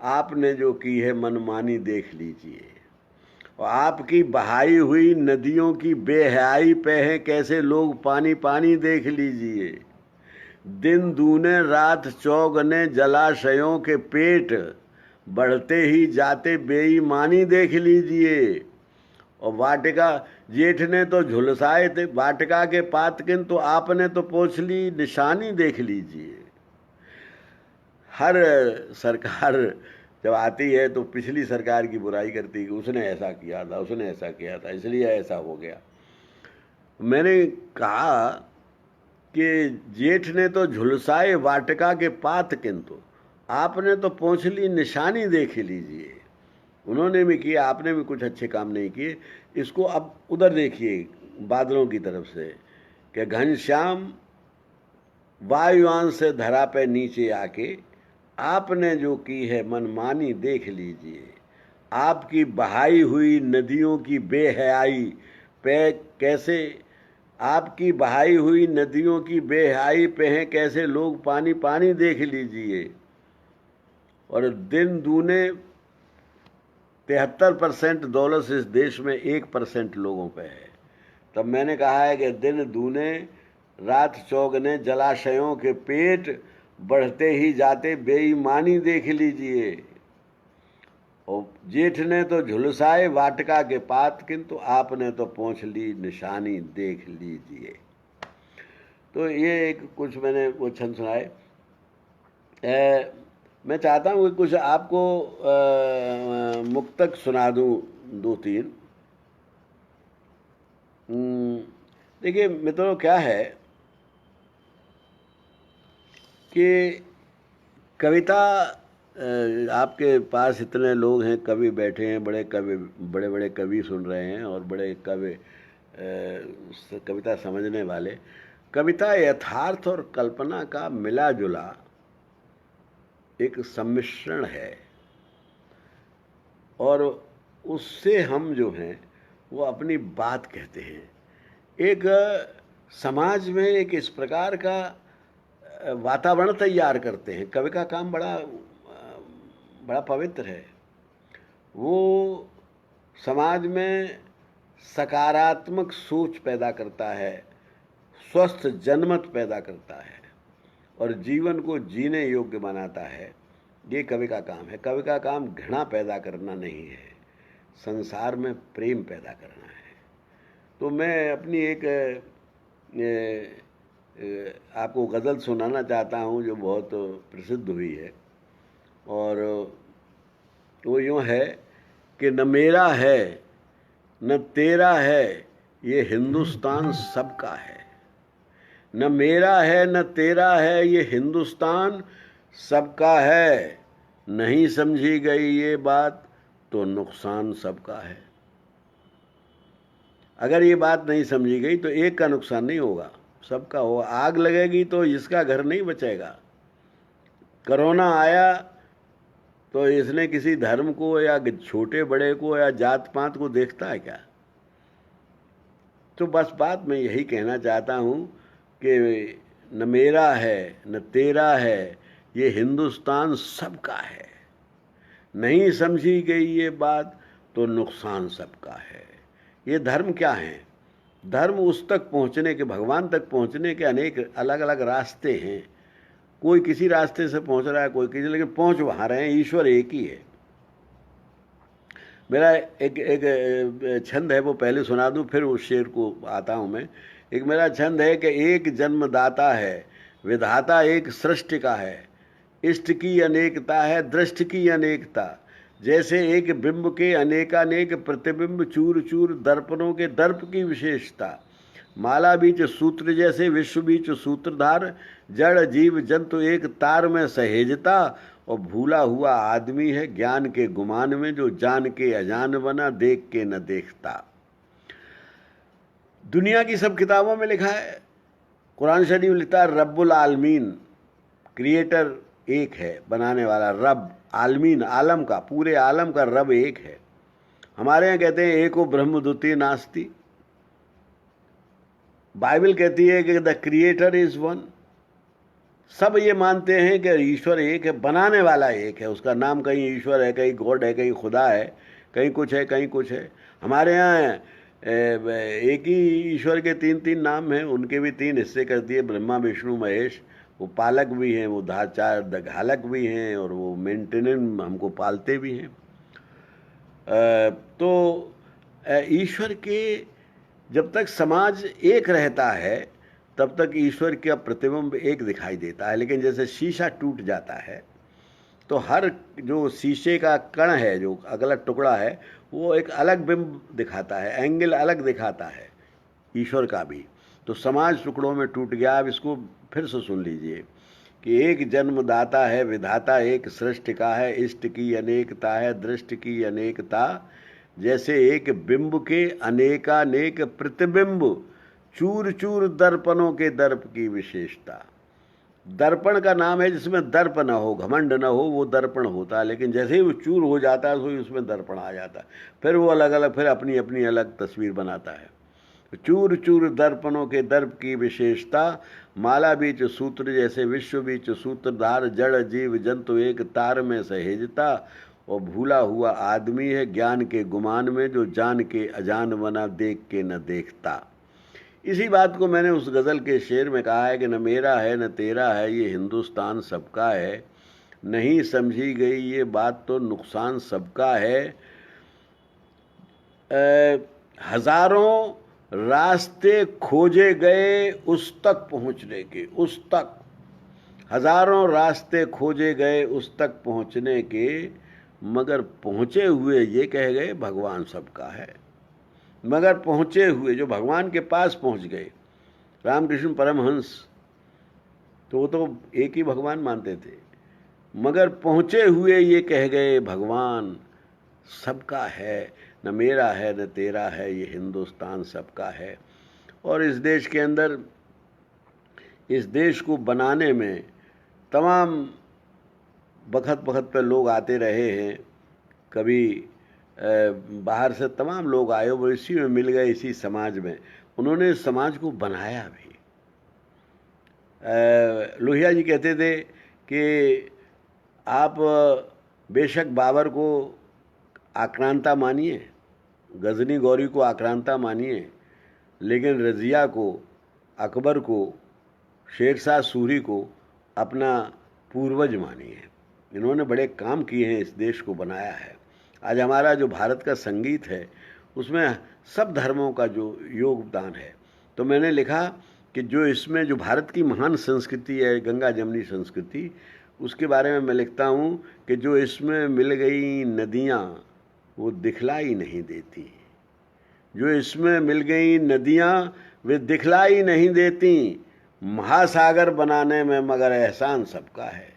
आपने जो की है मनमानी देख लीजिए, और आपकी बहाई हुई नदियों की बेहयाई पे हैं कैसे लोग पानी पानी देख लीजिए। दिन दूने रात चौगने जलाशयों के पेट, बढ़ते ही जाते बेईमानी देख लीजिए। और वाटिका जेठ ने तो झुलसाए थे वाटिका के पात, किंतु आपने तो पोंछ ली निशानी देख लीजिए। हर सरकार जब आती है तो पिछली सरकार की बुराई करती है कि उसने ऐसा किया था, उसने ऐसा किया था, इसलिए ऐसा हो गया। मैंने कहा कि जेठ ने तो झुलसाए वाटिका के पात, किंतु आपने तो पोंछ ली निशानी देख लीजिए। उन्होंने भी किया, आपने भी कुछ अच्छे काम नहीं किए। इसको अब उधर देखिए बादलों की तरफ से कि घनश्याम वायुयान से धरा पे नीचे आके आपने जो की है मनमानी देख लीजिए। आपकी बहाई हुई नदियों की बेहयाई पे कैसे, आपकी बहाई हुई नदियों की बेहयाई पे हैं कैसे लोग पानी पानी देख लीजिए। और दिन दूने 73% दौलत इस देश में 1% लोगों पे है। तब मैंने कहा है कि दिन दूने रात चौगने जलाशयों के पेट, बढ़ते ही जाते बेईमानी देख लीजिए। और जेठ ने तो झुलसाए वाटिका के पात, किंतु आपने तो पोंछ ली निशानी देख लीजिए। तो ये एक कुछ मैंने वो छंद सुनाए। मैं चाहता हूँ कि कुछ आपको मुक्तक सुना दूँ 2-3। देखिए मित्रों, क्या है कि कविता, आपके पास इतने लोग हैं, कवि बैठे हैं, बड़े बड़े कवि सुन रहे हैं और बड़े कविता समझने वाले। कविता यथार्थ और कल्पना का मिला जुला एक सम्मिश्रण है, और उससे हम जो हैं वो अपनी बात कहते हैं। एक समाज में एक इस प्रकार का वातावरण तैयार करते हैं। कवि का काम बड़ा पवित्र है। वो समाज में सकारात्मक सोच पैदा करता है, स्वस्थ जनमत पैदा करता है और जीवन को जीने योग्य बनाता है। ये कवि का काम है। कवि का काम घृणा पैदा करना नहीं है, संसार में प्रेम पैदा करना है। तो मैं अपनी एक आपको गज़ल सुनाना चाहता हूँ जो बहुत प्रसिद्ध हुई है, और वो यूँ है कि न मेरा है न तेरा है, ये हिंदुस्तान सबका है। न मेरा है न तेरा है, ये हिंदुस्तान सबका है। नहीं समझी गई ये बात तो नुकसान सबका है। अगर ये बात नहीं समझी गई तो एक का नुकसान नहीं होगा, सबका होगा। आग लगेगी तो इसका घर नहीं बचेगा। कोरोना आया तो इसने किसी धर्म को या छोटे बड़े को या जात पात को देखता है क्या? तो बस बात मैं यही कहना चाहता हूँ कि न मेरा है न तेरा है, ये हिंदुस्तान सबका है। नहीं समझी गई ये बात तो नुकसान सबका है। ये धर्म क्या है? धर्म उस तक पहुँचने के, भगवान तक पहुँचने के अनेक अलग अलग रास्ते हैं। कोई किसी रास्ते से पहुँच रहा है, कोई किसी, लेकिन पहुँच वहाँ रहे हैं। ईश्वर एक ही है। मेरा एक छंद है, वो पहले सुना दूं फिर उस शेर को आता हूँ मैं। एक मेरा छंद है कि एक जन्मदाता है, विधाता एक सृष्टि का है। इष्ट की अनेकता है, दृष्ट की अनेकता। जैसे एक बिंब के अनेकानेक प्रतिबिंब, चूर चूर दर्पणों के दर्प की विशेषता। माला बीच सूत्र जैसे विश्व बीच सूत्रधार, जड़ जीव जंतु एक तार में सहेजता। और भूला हुआ आदमी है ज्ञान के गुमान में, जो जान के अजान बना, देख के न देखता। दुनिया की सब किताबों में लिखा है, कुरान शरीफ लिखता है रब्बुल आलमीन, क्रिएटर एक है, बनाने वाला रब। आलमीन, आलम का, पूरे आलम का रब एक है। हमारे यहाँ कहते हैं एको ब्रह्म द्वितीय नास्ति। बाइबल कहती है कि द क्रिएटर इज वन। सब ये मानते हैं कि ईश्वर एक है, बनाने वाला एक है। उसका नाम कहीं ईश्वर है, कहीं गॉड है, कहीं खुदा है, कहीं कुछ है, कहीं कुछ है। हमारे यहाँ एक ही ईश्वर के तीन तीन नाम हैं, उनके भी तीन हिस्से कर दिए, ब्रह्मा विष्णु महेश। वो पालक भी हैं, वो चार घालक भी हैं, और वो मेंटेनेंस हमको पालते भी हैं। तो ईश्वर के जब तक समाज एक रहता है तब तक ईश्वर का प्रतिबिंब एक दिखाई देता है। लेकिन जैसे शीशा टूट जाता है तो हर जो शीशे का कण है, जो अगला टुकड़ा है, वो एक अलग बिंब दिखाता है, एंगल अलग दिखाता है ईश्वर का भी। तो समाज टुकड़ों में टूट गया। अब इसको फिर से सुन लीजिए कि एक जन्मदाता है, विधाता एक सृष्टि का है। इष्ट की अनेकता है, दृष्ट की अनेकता। जैसे एक बिंब के अनेकानेक प्रतिबिंब, चूर चूर दर्पणों के दर्प की विशेषता। दर्पण का नाम है जिसमें दर्प न हो, घमंड न हो, वो दर्पण होता है। लेकिन जैसे ही वो चूर हो जाता है तो उसमें दर्पण आ जाता है। फिर वो अलग अलग, फिर अपनी अपनी अलग तस्वीर बनाता है। चूर चूर दर्पणों के दर्प की विशेषता। माला बीच सूत्र जैसे विश्व बीच सूत्रधार, जड़ जीव जंतु एक तार में सहेजता। और भूला हुआ आदमी है ज्ञान के गुमान में, जो जान के अजान बना, देख के न देखता। इसी बात को मैंने उस गज़ल के शेर में कहा है कि न मेरा है न तेरा है, ये हिंदुस्तान सबका है। नहीं समझी गई ये बात तो नुकसान सबका है। हजारों रास्ते खोजे गए उस तक पहुंचने के, उस तक हजारों रास्ते खोजे गए उस तक पहुंचने के, मगर पहुंचे हुए ये कह गए भगवान सबका है। मगर पहुंचे हुए, जो भगवान के पास पहुंच गए, रामकृष्ण परमहंस तो वो तो एक ही भगवान मानते थे। मगर पहुंचे हुए ये कह गए भगवान सबका है। न मेरा है न तेरा है, ये हिंदुस्तान सबका है। और इस देश के अंदर इस देश को बनाने में तमाम वक्त पर लोग आते रहे हैं। कभी बाहर से तमाम लोग आए, वो इसी में मिल गए, इसी समाज में उन्होंने समाज को बनाया भी। लोहिया जी कहते थे कि आप बेशक बाबर को आक्रांता मानिए, गजनी गौरी को आक्रांता मानिए, लेकिन रज़िया को, अकबर को, शेरशाह सूरी को अपना पूर्वज मानिए। इन्होंने बड़े काम किए हैं, इस देश को बनाया है। आज हमारा जो भारत का संगीत है उसमें सब धर्मों का जो योगदान है। तो मैंने लिखा कि जो इसमें जो भारत की महान संस्कृति है, गंगा जमुनी संस्कृति, उसके बारे में मैं लिखता हूँ कि जो इसमें मिल गई नदियाँ वो दिखलाई नहीं देती, जो इसमें मिल गई नदियाँ वे दिखलाई नहीं देती, महासागर बनाने में मगर एहसान सबका है।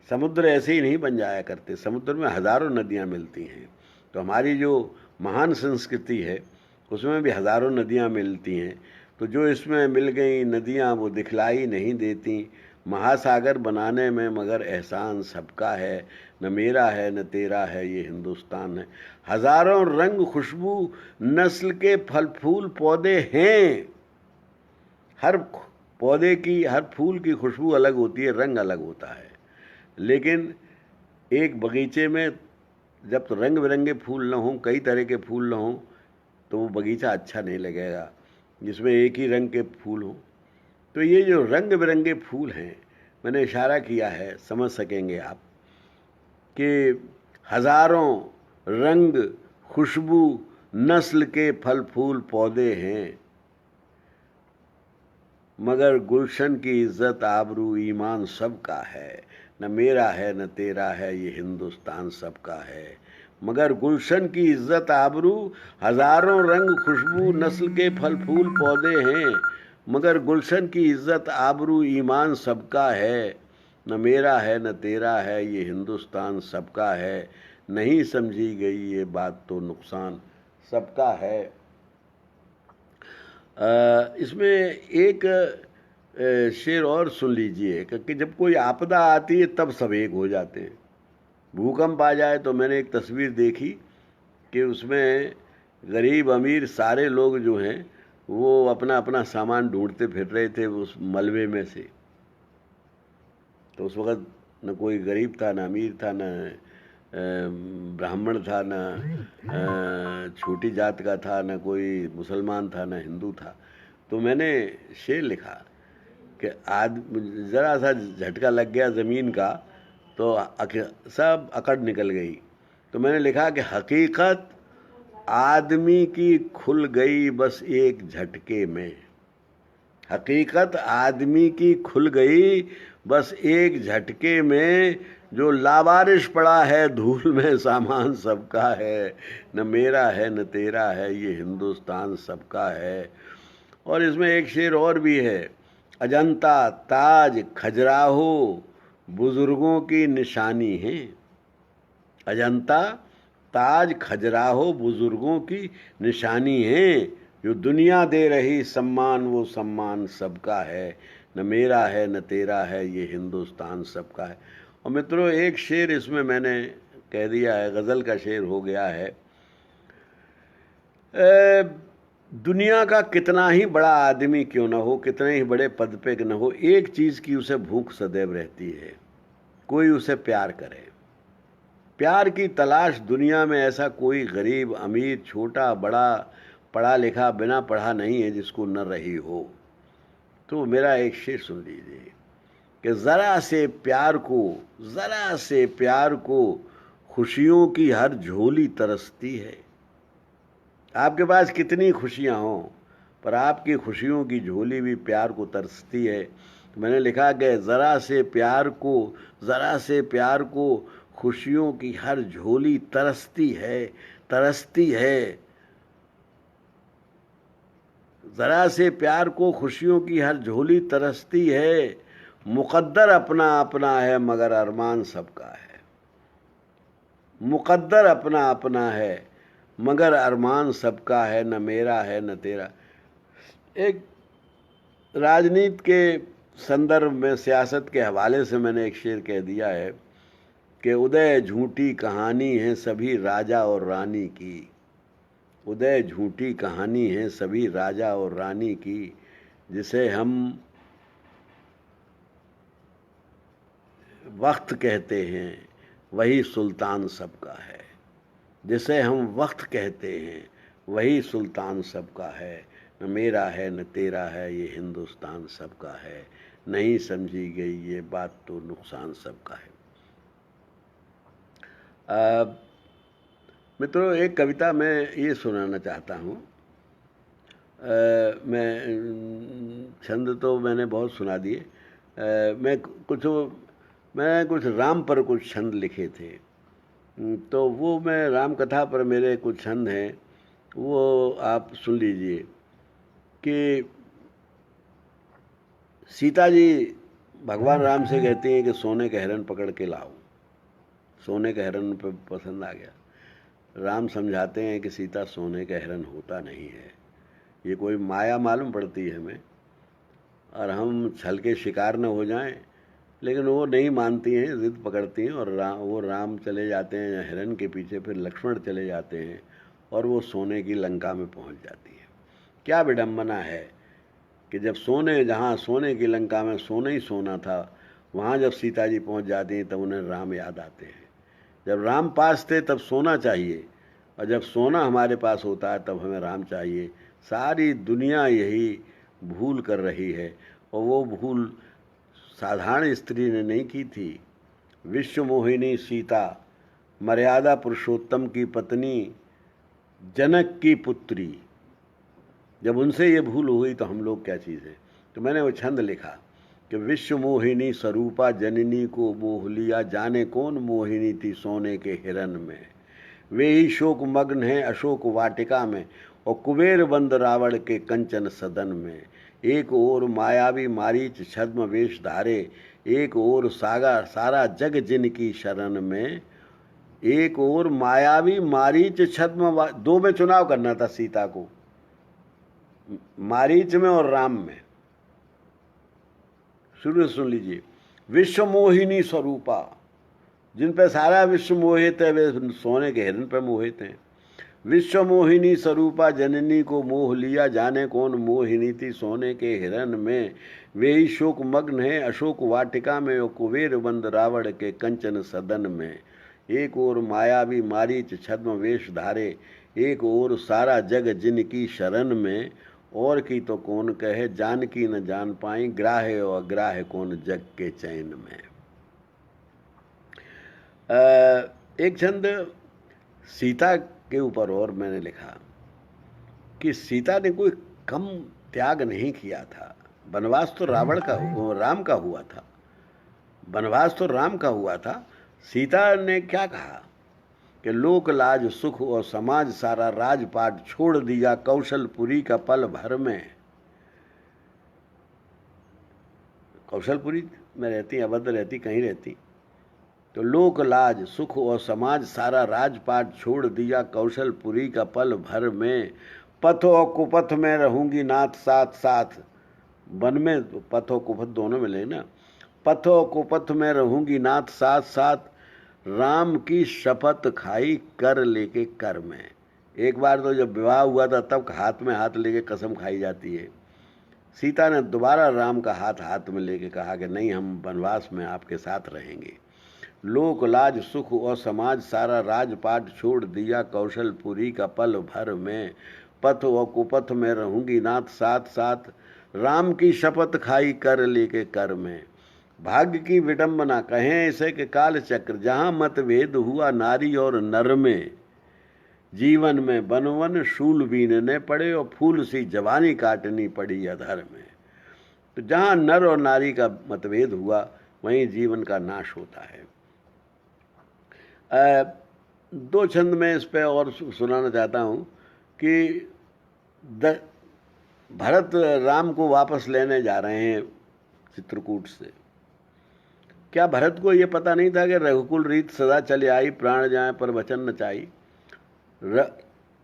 समुद्र ऐसे ही नहीं बन जाया करते, समुद्र में हज़ारों नदियाँ मिलती हैं। तो हमारी जो महान संस्कृति है उसमें भी हज़ारों नदियाँ मिलती हैं। तो जो इसमें मिल गई नदियाँ वो दिखलाई नहीं देती, महासागर बनाने में मगर एहसान सबका है, न मेरा है न तेरा है ये हिंदुस्तान है। हज़ारों रंग खुशबू नस्ल के फल फूल पौधे हैं। हर पौधे की, हर फूल की खुशबू अलग होती है, रंग अलग होता है। लेकिन एक बगीचे में जब तो रंग बिरंगे फूल न हों, कई तरह के फूल न हों, तो वो बगीचा अच्छा नहीं लगेगा जिसमें एक ही रंग के फूल हों। तो ये जो रंग बिरंगे फूल हैं, मैंने इशारा किया है, समझ सकेंगे आप कि हज़ारों रंग खुशबू नस्ल के फल फूल पौधे हैं, मगर गुलशन की इज्जत आबरू ईमान सबका है, न मेरा है न तेरा है ये हिंदुस्तान सबका है। मगर गुलशन की इज्जत आबरू, हज़ारों रंग खुशबू नस्ल के फल फूल पौधे हैं, मगर गुलशन की इज्जत आबरू ईमान सबका है, न मेरा है न तेरा है ये हिंदुस्तान सबका है। नहीं समझी गई ये बात तो नुकसान सबका है। इसमें एक शेर और सुन लीजिए कि जब कोई आपदा आती है तब सब एक हो जाते हैं। भूकंप आ जाए तो मैंने एक तस्वीर देखी कि उसमें गरीब अमीर सारे लोग जो हैं वो अपना अपना सामान ढूंढते फिर रहे थे उस मलबे में से। तो उस वक़्त न कोई गरीब था, न अमीर था, न ब्राह्मण था, न छोटी जात का था, न कोई मुसलमान था, न हिंदू था। तो मैंने शेर लिखा कि ज़रा सा झटका लग गया ज़मीन का तो सब अकड़ निकल गई। तो मैंने लिखा कि हकीकत आदमी की खुल गई बस एक झटके में, हकीकत आदमी की खुल गई बस एक झटके में, जो लावारिश पड़ा है धूल में सामान सबका है, न मेरा है न तेरा है ये हिंदुस्तान सबका है। और इसमें एक शेर और भी है, अजंता ताज खजुराहो बुजुर्गों की निशानी है। अजंता ताज खजुराहो बुजुर्गों की निशानी है, जो दुनिया दे रही सम्मान वो सम्मान सबका है, न मेरा है न तेरा है ये हिंदुस्तान सबका है। और मित्रों एक शेर इसमें मैंने कह दिया है, गज़ल का शेर हो गया है। दुनिया का कितना ही बड़ा आदमी क्यों ना हो, कितने ही बड़े पद पे न हो, एक चीज़ की उसे भूख सदैव रहती है, कोई उसे प्यार करे। प्यार की तलाश दुनिया में ऐसा कोई गरीब अमीर छोटा बड़ा पढ़ा लिखा बिना पढ़ा नहीं है जिसको न रही हो। तो मेरा एक शेर सुन लीजिए कि ज़रा से प्यार को खुशियों की हर झोली तरसती है। आपके पास कितनी खुशियाँ हों पर आपकी खुशियों की झोली भी प्यार को तरसती है। तो मैंने लिखा कि ज़रा से प्यार को खुशियों की हर झोली तरसती है। ज़रा से प्यार को खुशियों की हर झोली तरसती है, मुक़द्दर अपना अपना है मगर अरमान सबका है। मुक़द्दर अपना अपना है मगर अरमान सबका है, न मेरा है न तेरा। एक राजनीति के संदर्भ में सियासत के हवाले से मैंने एक शेर कह दिया है कि उदय झूठी कहानी है सभी राजा और रानी की, उदय झूठी कहानी है सभी राजा और रानी की, जिसे हम वक्त कहते हैं वही सुल्तान सबका है, जिसे हम वक्त कहते हैं वही सुल्तान सबका है, न मेरा है न तेरा है ये हिंदुस्तान सबका है, नहीं समझी गई ये बात तो नुकसान सबका है। मित्रों, एक कविता मैं ये सुनाना चाहता हूँ। छंद तो मैंने बहुत सुना दिए। मैं कुछ राम पर कुछ छंद लिखे थे, तो वो मैं राम कथा पर मेरे कुछ छंद हैं, वो आप सुन लीजिए। कि सीता जी भगवान राम से कहती हैं कि सोने का हिरन पकड़ के लाओ। सोने का हिरन पे पसंद आ गया। राम समझाते हैं कि सीता सोने का हिरन होता नहीं है, ये कोई माया मालूम पड़ती है हमें, और हम छल के शिकार न हो जाएं। लेकिन वो नहीं मानती हैं, जिद पकड़ती हैं, और वो राम चले जाते हैं हिरन के पीछे, फिर लक्ष्मण चले जाते हैं और वो सोने की लंका में पहुंच जाती है। क्या विडंबना है कि जब जहाँ सोने की लंका में सोना ही सोना था, वहाँ जब सीता जी पहुँच जाती हैं तब उन्हें राम याद आते हैं। जब राम पास थे तब सोना चाहिए, और जब सोना हमारे पास होता है तब हमें राम चाहिए। सारी दुनिया यही भूल कर रही है, और वो भूल साधारण स्त्री ने नहीं की थी। विश्व मोहिनी सीता, मर्यादा पुरुषोत्तम की पत्नी, जनक की पुत्री, जब उनसे ये भूल हुई तो हम लोग क्या चीज़ है। तो मैंने वो छंद लिखा कि विश्व मोहिनी स्वरूपा जननी को मोह लिया, जाने कौन मोहिनी थी सोने के हिरन में। वे ही शोक मग्न है अशोक वाटिका में, और कुबेर बंद रावण के कंचन सदन में। एक ओर मायावी मारीच छद्म वेश धारे, एक ओर सारा जग जिनकी शरण में। एक ओर मायावी मारीच छद्म, दो में चुनाव करना था सीता को, मारीच में और राम में। शुरू सुन लीजिए। विश्व मोहिनी स्वरूपा, जिन पे सारा विश्व मोहित है वे सोने के हिरन पर मोहित हैं। विश्व मोहिनी स्वरूपा जननी को मोह लिया, जाने कौन मोहिनी थी सोने के हिरन में। वे ही शोक मग्न है अशोक वाटिका में, और कुबेर बंद रावण के कंचन सदन में। एक ओर मायावी मारीच छद्म वेश धारे, एक ओर सारा जग जिनकी शरण में। और की तो कौन कहे जानकी न जान पाई, ग्राह्य और अग्राह्य कौन जग के चैन में। एक छंद सीता के ऊपर और मैंने लिखा कि सीता ने कोई कम त्याग नहीं किया था। वनवास तो राम का हुआ था, वनवास तो राम का हुआ था। सीता ने क्या कहा कि लोक लाज सुख और समाज सारा राजपाट छोड़ दिया कौशलपुरी का पल भर में। कौशलपुरी में रहती, अवध रहती, कहीं रहती। तो लोक लाज सुख और समाज सारा राजपाट छोड़ दिया कौशलपुरी का पल भर में। पथ और कुपथ में रहूंगी नाथ साथ साथ, वन में पथ और कुपथ दोनों में लेना। पथ और कुपथ में रहूंगी नाथ साथ साथ, राम की शपथ खाई कर लेके कर में। एक बार तो जब विवाह हुआ था तब हाथ में हाथ लेके कसम खाई जाती है। सीता ने दोबारा राम का हाथ में लेके कहा कि नहीं, हम वनवास में आपके साथ रहेंगे। लोक लाज सुख और समाज सारा राजपाट छोड़ दिया कौशलपुरी का पल भर में। पथ और कुपथ में रहूंगी नाथ साथ साथ, राम की शपथ खाई कर लेके कर में। भाग्य की विडंबना कहें इसे कि काल चक्र, जहां मतभेद हुआ नारी और नर में। जीवन में बनवन शूल बीनने पड़े, और फूल सी जवानी काटनी पड़ी अधर में। तो जहां नर और नारी का मतभेद हुआ वहीं जीवन का नाश होता है। दो छंद में इस पे और सुनाना चाहता हूं कि भरत राम को वापस लेने जा रहे हैं चित्रकूट से। क्या भरत को यह पता नहीं था कि रघुकुल रीत सदा चले आई, प्राण जाए पर वचन न चाही।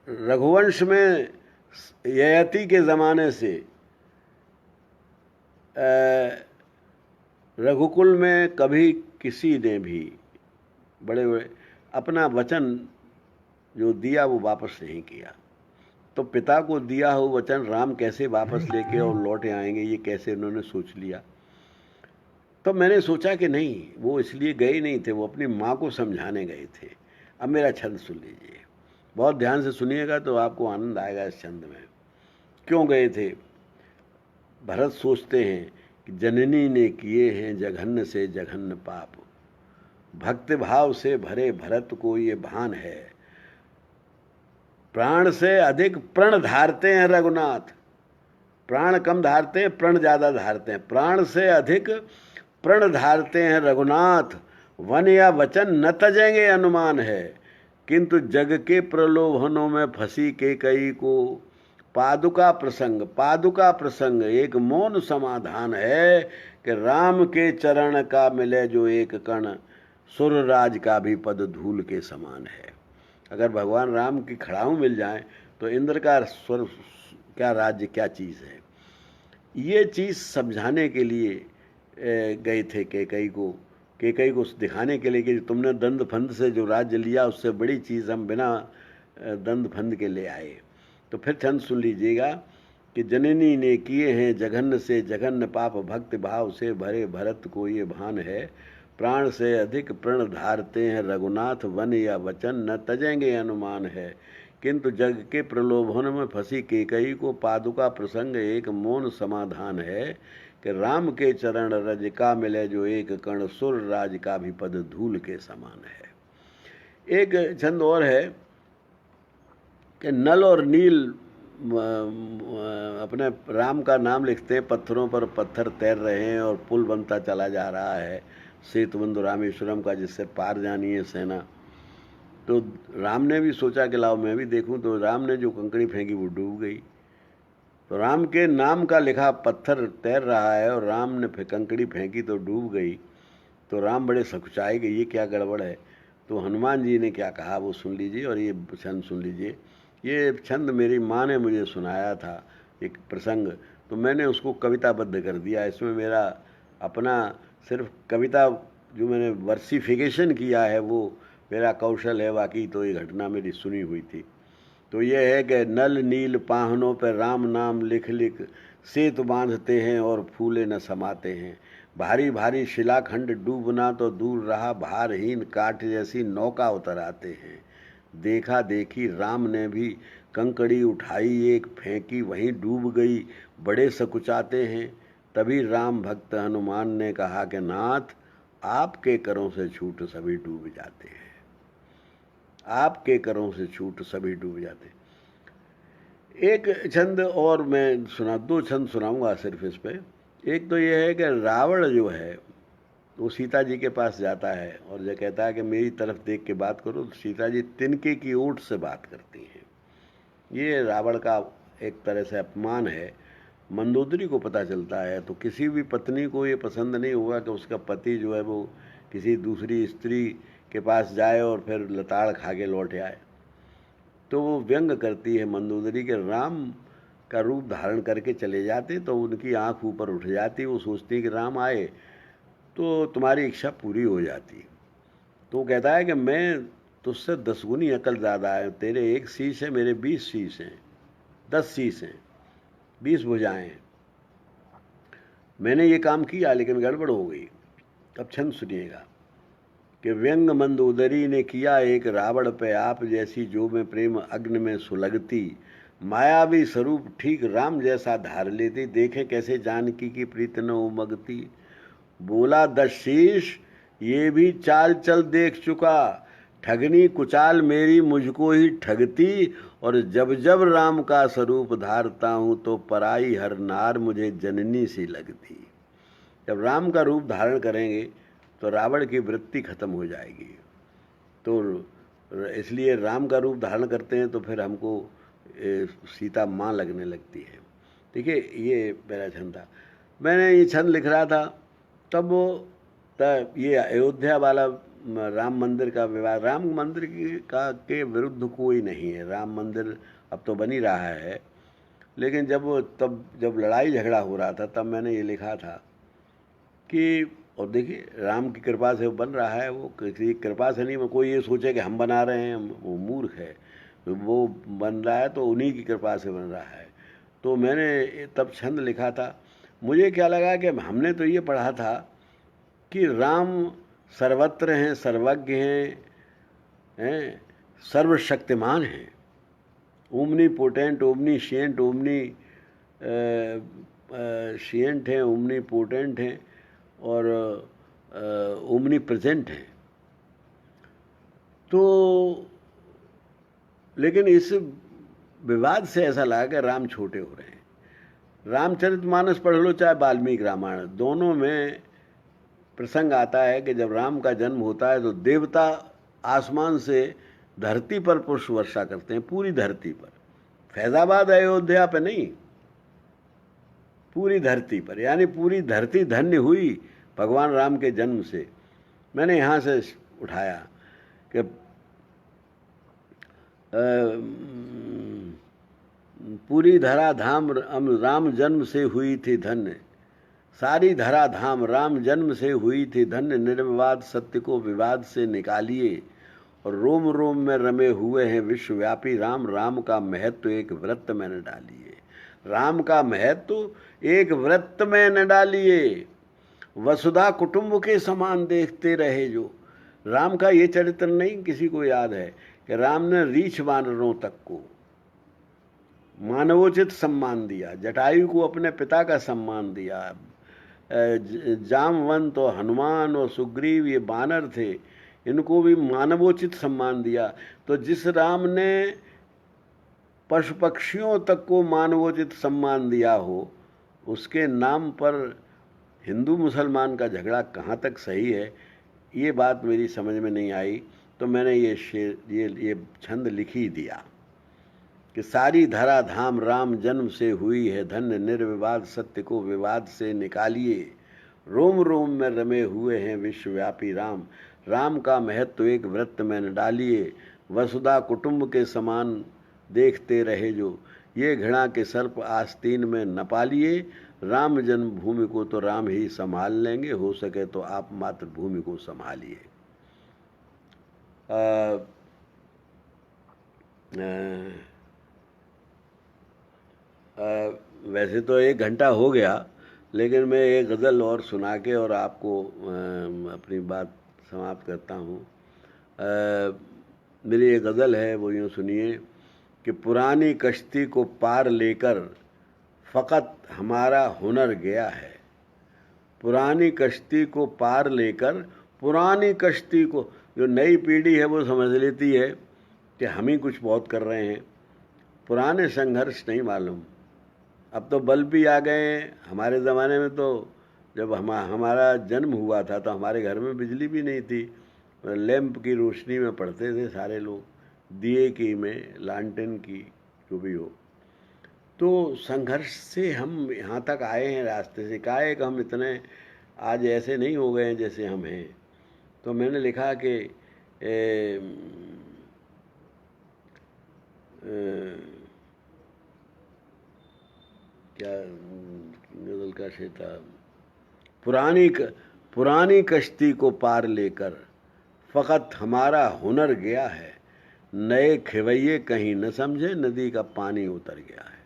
रघुवंश में ययाति के ज़माने से रघुकुल में कभी किसी ने भी बड़े बड़े अपना वचन जो दिया वो वापस नहीं किया। तो पिता को दिया हो वचन राम कैसे वापस लेके और लौटे आएंगे, ये कैसे उन्होंने सोच लिया। तो मैंने सोचा कि नहीं, वो इसलिए गए नहीं थे, वो अपनी माँ को समझाने गए थे। अब मेरा छंद सुन लीजिए, बहुत ध्यान से सुनिएगा तो आपको आनंद आएगा इस छंद में। क्यों गए थे? भरत सोचते हैं कि जननी ने किए हैं जघन्य से जघन्य पाप, भक्त भाव से भरे भरत को ये भान है, प्राण से अधिक प्रण धारते हैं रघुनाथ। प्राण कम धारते हैं, प्रण ज्यादा धारते हैं। प्राण से अधिक प्रण धारते हैं रघुनाथ, वन या वचन न तजेंगे अनुमान है, किंतु जग के प्रलोभनों में फंसी के कई को पादुका प्रसंग एक मौन समाधान है, कि राम के चरण का मिले जो एक कण, सुरराज का भी पद धूल के समान है। अगर भगवान राम की खड़ाऊ मिल जाए तो इंद्र का स्वर क्या राज्य क्या चीज़ है, ये चीज़ समझाने के लिए गए थे केकई को दिखाने के लिए कि तुमने दंड फंद से जो राज्य लिया उससे बड़ी चीज़ हम बिना दंड फंद के ले आए। तो फिर छंद सुन लीजिएगा कि जननी ने किए हैं जघन्य से जघन्य पाप, भक्ति भाव से भरे भरत को ये भान है, प्राण से अधिक प्रण धारते हैं रघुनाथ, वन या वचन न तजेंगे अनुमान है, किंतु जग के प्रलोभन में फंसी केकई को पादुका प्रसंग एक मौन समाधान है, कि राम के चरण रज का मिले जो एक कण, सुर राज का भी पद धूल के समान है। एक छंद और है कि नल और नील अपने राम का नाम लिखते हैं, पत्थरों पर पत्थर तैर रहे हैं और पुल बनता चला जा रहा है सेतुबंधु रामेश्वरम का, जिससे पार जानी है सेना। तो राम ने भी सोचा कि लाओ मैं भी देखूं, तो राम ने जो कंकड़ी फेंकी वो डूब गई। तो राम के नाम का लिखा पत्थर तैर रहा है और राम ने कंकड़ी फेंकी तो डूब गई। तो राम बड़े सकुचाए कि ये क्या गड़बड़ है। तो हनुमान जी ने क्या कहा वो सुन लीजिए, और ये छंद सुन लीजिए। ये छंद मेरी माँ ने मुझे सुनाया था एक प्रसंग, तो मैंने उसको कविताबद्ध कर दिया। इसमें मेरा अपना सिर्फ कविता जो मैंने वर्सिफिकेशन किया है वो मेरा कौशल है, बाकी तो ये घटना मेरी सुनी हुई थी। तो ये है कि नल नील पाहनों पर राम नाम लिख लिख सेतु बांधते हैं और फूले न समाते हैं, भारी भारी शिलाखंड डूबना तो दूर रहा, भारहीन काठ जैसी नौका उतर आते हैं। देखा देखी राम ने भी कंकड़ी उठाई एक फेंकी, वहीं डूब गई बड़े सकुचाते हैं। तभी राम भक्त हनुमान ने कहा कि नाथ, आपके करों से छूट सभी डूब जाते हैं, आपके करों से छूट सभी डूब जाते हैं। एक छंद और मैं सुना, दो छंद सुनाऊंगा सिर्फ इस पे। एक तो यह है कि रावण जो है वो सीता जी के पास जाता है और जो कहता है कि मेरी तरफ देख के बात करो, तो सीता जी तिनके की ओट से बात करती हैं। ये रावण का एक तरह से अपमान है। मंदोदरी को पता चलता है तो किसी भी पत्नी को ये पसंद नहीं होगा कि उसका पति जो है वो किसी दूसरी स्त्री के पास जाए और फिर लताड़ खा के लौट आए। तो वो व्यंग करती है मंदोदरी के, राम का रूप धारण करके चले जाते तो उनकी आंख ऊपर उठ जाती, वो सोचती कि राम आए तो तुम्हारी इच्छा पूरी हो जाती। तो वो कहता है कि मैं तुझसे 10 गुनी अकल ज़्यादा है, तेरे 1 शीश है, मेरे 20 शीश हैं, 10 शीश हैं, 20 भुजाएं हैं। मैंने ये काम किया लेकिन गड़बड़ हो गई। अब छंद सुनिएगा कि व्यंग मंदोदरी ने किया एक रावण पे आप जैसी, जो में प्रेम अग्नि में सुलगती, मायावी स्वरूप ठीक राम जैसा धार लेती, देखे कैसे जानकी की प्रीत न उमगती। बोला 10 शीश ये भी चाल चल देख चुका, ठगनी कुचाल मेरी मुझको ही ठगती, और जब जब राम का स्वरूप धारता हूँ तो पराई हर नार मुझे जननी सी लगती। जब राम का रूप धारण करेंगे तो रावण की वृत्ति खत्म हो जाएगी। तो इसलिए राम का रूप धारण करते हैं तो फिर हमको सीता माँ लगने लगती है। देखिए ये मेरा छंद था। मैंने ये छंद लिख रहा था तब ये अयोध्या वाला राम मंदिर का विवाद, राम मंदिर के विरुद्ध कोई नहीं है, राम मंदिर अब तो बन ही रहा है, लेकिन जब लड़ाई झगड़ा हो रहा था तब मैंने ये लिखा था कि और देखिए राम की कृपा से वो बन रहा है, वो किसी की कृपा से नहीं। कोई ये सोचे कि हम बना रहे हैं, वो मूर्ख है। वो बन रहा है तो उन्हीं की कृपा से बन रहा है। तो मैंने तब छंद लिखा था। मुझे क्या लगा कि हमने तो ये पढ़ा था कि राम सर्वत्र हैं, सर्वज्ञ हैं, सर्वशक्तिमान हैं, ओमनी पोटेंट, ओमनी शियंट, ओमनी शियंट हैं, ओमनी पोटेंट हैं और ओमनी प्रेजेंट हैं। तो लेकिन इस विवाद से ऐसा लगा कि राम छोटे हो रहे हैं। रामचरितमानस पढ़ लो चाहे वाल्मीकि रामायण, दोनों में प्रसंग आता है कि जब राम का जन्म होता है तो देवता आसमान से धरती पर पुष्प वर्षा करते हैं, पूरी धरती पर, फैजाबाद अयोध्या पे नहीं, पूरी धरती पर। यानी पूरी धरती धन्य हुई भगवान राम के जन्म से। मैंने यहाँ से उठाया कि पूरी धरा धाम राम जन्म से हुई थी धन्य, सारी धरा धाम राम जन्म से हुई थी धन्य, निर्विवाद सत्य को विवाद से निकालिए, और रोम रोम में रमे हुए हैं विश्वव्यापी राम, राम का महत्व एक व्रत में न डालिए, राम का महत्व एक व्रत में न डालिए, वसुधा कुटुंब के समान देखते रहे जो। राम का ये चरित्र नहीं किसी को याद है कि राम ने रीछ वानरों तक को मानवोचित सम्मान दिया, जटायु को अपने पिता का सम्मान दिया, जामवंत और हनुमान और सुग्रीव ये बानर थे, इनको भी मानवोचित सम्मान दिया। तो जिस राम ने पशु पक्षियों तक को मानवोचित सम्मान दिया हो, उसके नाम पर हिंदू मुसलमान का झगड़ा कहाँ तक सही है, ये बात मेरी समझ में नहीं आई। तो मैंने ये शेर ये छंद लिख ही दिया कि सारी धरा धाम राम जन्म से हुई है धन्य, निर्विवाद सत्य को विवाद से निकालिए, रोम रोम में रमे हुए हैं विश्वव्यापी राम, राम का महत्व एक व्रत में न डालिए, वसुधा कुटुंब के समान देखते रहे जो, ये घृणा के सर्प आस्तीन में न पालिए, राम जन्मभूमि को तो राम ही संभाल लेंगे, हो सके तो आप मातृभूमि को संभालिए। वैसे तो 1 घंटा हो गया, लेकिन मैं एक गज़ल और सुना के और आपको अपनी बात समाप्त करता हूँ। मेरी एक गज़ल है, वो यूँ सुनिए कि पुरानी कश्ती को पार लेकर फ़कत हमारा हुनर गया है, पुरानी कश्ती को पार लेकर, पुरानी कश्ती को, जो नई पीढ़ी है वो समझ लेती है कि हम ही कुछ बहुत कर रहे हैं, पुराने संघर्ष नहीं मालूम। अब तो बल्ब भी आ गए हैं। हमारे ज़माने में तो जब हमारा जन्म हुआ था तो हमारे घर में बिजली भी नहीं थी, लैंप की रोशनी में पढ़ते थे सारे लोग, दिए की में, लालटेन की, जो भी हो। तो संघर्ष से हम यहाँ तक आए हैं, रास्ते से। काहे कि हम इतने आज ऐसे नहीं हो गए हैं जैसे हम हैं। तो मैंने लिखा कि क्या गज़ल का शेर था, पुरानी कश्ती को पार लेकर फ़कत हमारा हुनर गया है, नए खिवैये कहीं न समझे नदी का पानी उतर गया है,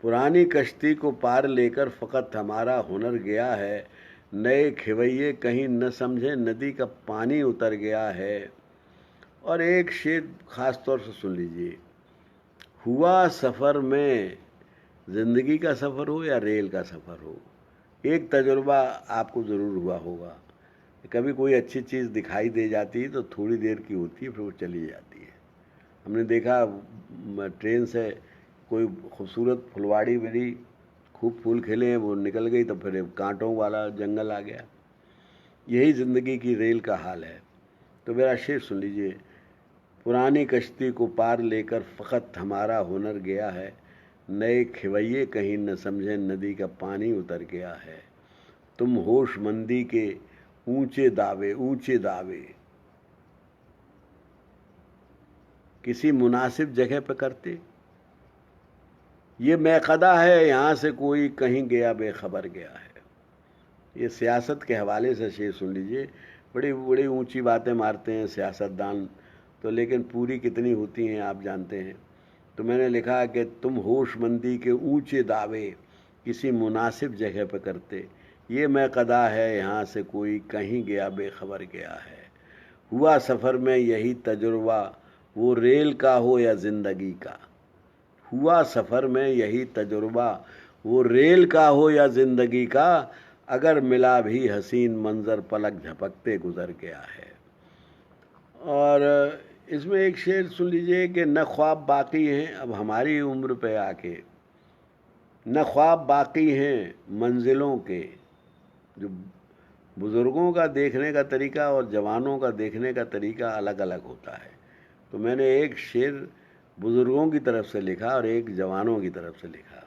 पुरानी कश्ती को पार लेकर फ़कत हमारा हुनर गया है, नए खिवैये कहीं न समझे नदी का पानी उतर गया है। और एक शेर ख़ास तौर से सुन लीजिए, हुआ सफ़र में, ज़िंदगी का सफ़र हो या रेल का सफ़र हो, एक तजुर्बा आपको ज़रूर हुआ होगा। कभी कोई अच्छी चीज़ दिखाई दे जाती है तो थोड़ी देर की होती है, फिर वो चली जाती है। हमने देखा ट्रेन से कोई खूबसूरत फुलवाड़ी मिली, खूब फूल खिले हैं, वो निकल गई तो फिर कांटों वाला जंगल आ गया। यही ज़िंदगी की रेल का हाल है। तो मेरा शेर सुन लीजिए, पुरानी कश्ती को पार लेकर फ़कत हमारा हुनर गया है, नए खिवैये कहीं न समझे नदी का पानी उतर गया है, तुम होशमंदी के ऊंचे दावे किसी मुनासिब जगह पर करते, ये मैक़दा है यहाँ से कोई कहीं गया बेखबर गया है, ये सियासत के हवाले से शेर सुन लीजिए। बड़ी बड़ी ऊंची बातें मारते हैं सियासतदान तो, लेकिन पूरी कितनी होती हैं आप जानते हैं। तो मैंने लिखा कि तुम होशमंदी के ऊंचे दावे किसी मुनासिब जगह पर करते, ये मैं कदा है यहाँ से कोई कहीं गया बेखबर गया है। हुआ सफ़र में यही तजुर्बा वो रेल का हो या ज़िंदगी का, हुआ सफ़र में यही तजुर्बा वो रेल का हो या ज़िंदगी का, अगर मिला भी हसीन मंज़र पलक झपकते गुज़र गया है। और इसमें एक शेर सुन लीजिए कि न ख्वाब बाकी हैं अब हमारी उम्र पे आके, न ख्वाब बाकी हैं मंजिलों के। जो बुज़ुर्गों का देखने का तरीका और जवानों का देखने का तरीका अलग अलग होता है। तो मैंने एक शेर बुज़ुर्गों की तरफ से लिखा और एक जवानों की तरफ से लिखा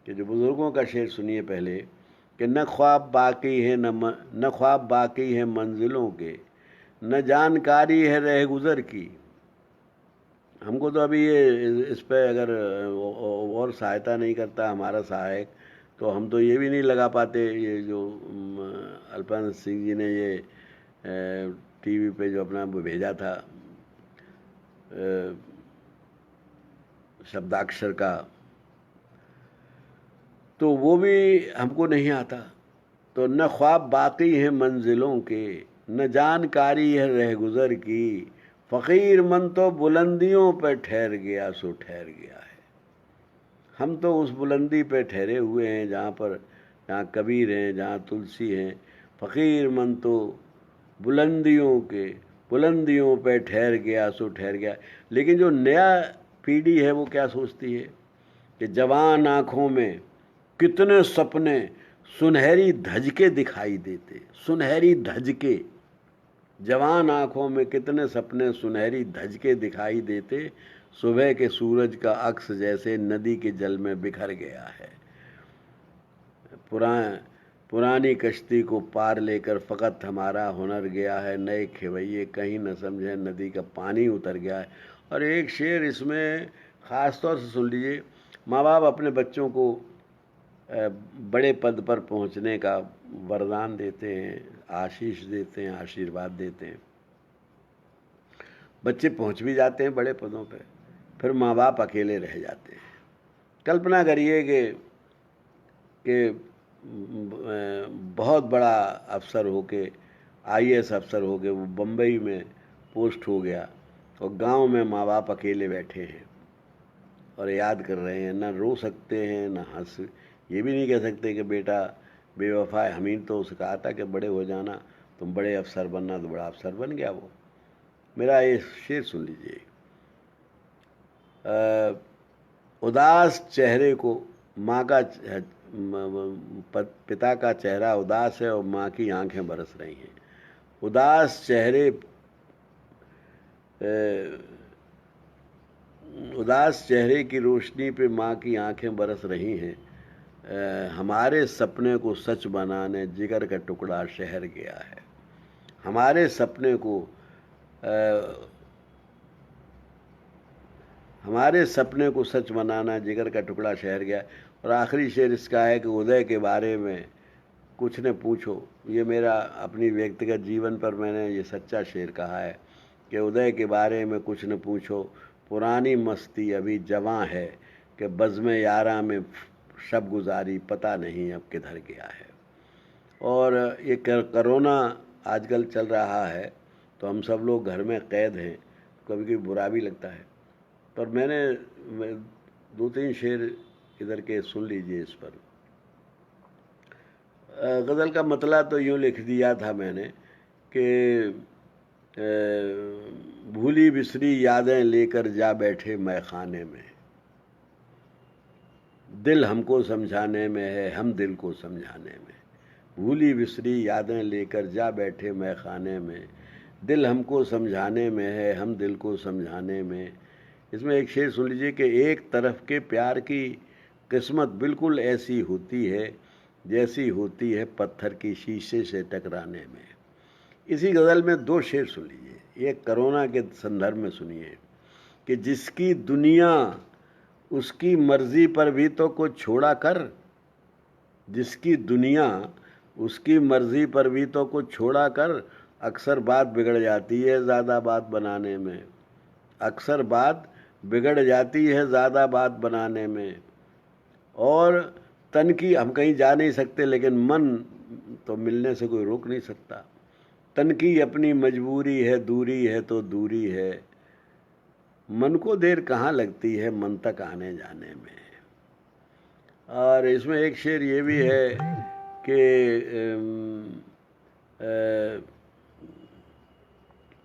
कि जो बुज़ुर्गों का शेर सुनिए पहले कि न ख्वाब बाकी है न ख्वाब बाकी है मंजिलों के, न जानकारी है रह गुज़र की। हमको तो अभी ये इस पे अगर और सहायता नहीं करता हमारा सहायक तो हम तो ये भी नहीं लगा पाते। ये जो अल्पानंद सिंह जी ने ये टीवी पे जो अपना वो भेजा था शब्दाक्षर का, तो वो भी हमको नहीं आता। तो न ख्वाब बाकी हैं मंजिलों के, न जानकारी है रह गुज़र की, फ़कीर मन तो बुलंदियों पर ठहर गया सो ठहर गया है। हम तो उस बुलंदी पे ठहरे हुए हैं जहाँ कबीर हैं, जहाँ तुलसी हैं। फ़कीर मन तो बुलंदियों पे ठहर गया सो ठहर गया। लेकिन जो नया पीढ़ी है वो क्या सोचती है कि जवान आँखों में कितने सपने सुनहरी धजके दिखाई देते, सुनहरी धजके, जवान आँखों में कितने सपने सुनहरी धजके दिखाई देते, सुबह के सूरज का अक्स जैसे नदी के जल में बिखर गया है। पुरानी कश्ती को पार लेकर फ़कत हमारा हुनर गया है, नए खेवैये कहीं न समझे नदी का पानी उतर गया है। और एक शेर इसमें ख़ास तौर से सुन लीजिए, माँ बाप अपने बच्चों को बड़े पद पर पहुंचने का वरदान देते हैं, आशीष देते हैं, आशीर्वाद देते हैं। बच्चे पहुंच भी जाते हैं बड़े पदों पे, फिर माँ बाप अकेले रह जाते हैं। कल्पना करिए कि बहुत बड़ा अफसर होके, IAS अफसर होके वो बम्बई में पोस्ट हो गया और गांव में माँ बाप अकेले बैठे हैं और याद कर रहे हैं। ना रो सकते हैं ना हंस, ये भी नहीं कह सकते कि बेटा बेवफा है। हमीर तो उसे कहा था कि बड़े हो जाना, तुम बड़े अफसर बनना, तो बड़ा अफसर बन गया वो। मेरा ये शेर सुन लीजिए, उदास चेहरे को माँ का पिता का चेहरा उदास है और माँ की आंखें बरस रही हैं। उदास चेहरे की रोशनी पे माँ की आंखें बरस रही हैं। हमारे सपने को सच बनाने जिगर का टुकड़ा शहर गया है। हमारे सपने को सच बनाना जिगर का टुकड़ा शहर गया। और आखिरी शेर इसका है कि उदय के बारे में कुछ न पूछो। ये मेरा अपनी व्यक्तिगत जीवन पर मैंने ये सच्चा शेर कहा है कि उदय के बारे में कुछ न पूछो, पुरानी मस्ती अभी जवां है कि बज़्म यारा में शब गुजारी पता नहीं अब किधर गया है। और ये कोरोना आजकल चल रहा है तो हम सब लोग घर में कैद हैं, कभी कभी बुरा भी लगता है। पर मैंने 2-3 शेर इधर के सुन लीजिए इस पर। गज़ल का मतलब तो यूँ लिख दिया था मैंने कि भूली बिसरी यादें लेकर जा बैठे मैखाने में, दिल हमको समझाने में है हम दिल को समझाने में। भूली बिसरी यादें लेकर जा बैठे मैखाने में, दिल हमको समझाने में है हम दिल को समझाने में। इसमें एक शेर सुन लीजिए कि एक तरफ के प्यार की किस्मत बिल्कुल ऐसी होती है जैसी होती है पत्थर की शीशे से टकराने में। इसी गज़ल में 2 शेर सुन लीजिए। एक कोरोना के संदर्भ में सुनिए कि जिसकी दुनिया उसकी मर्जी पर भी तो कुछ छोड़ा कर, जिसकी दुनिया उसकी मर्जी पर भी तो कुछ छोड़ा कर, अक्सर बात बिगड़ जाती है ज़्यादा बात बनाने में। अक्सर बात बिगड़ जाती है ज़्यादा बात बनाने में। और तन की हम कहीं जा नहीं सकते, लेकिन मन तो मिलने से कोई रोक नहीं सकता। तन की अपनी मजबूरी है, दूरी है तो दूरी है। मन को देर कहाँ लगती है मन तक आने जाने में। और इसमें एक शेर ये भी है कि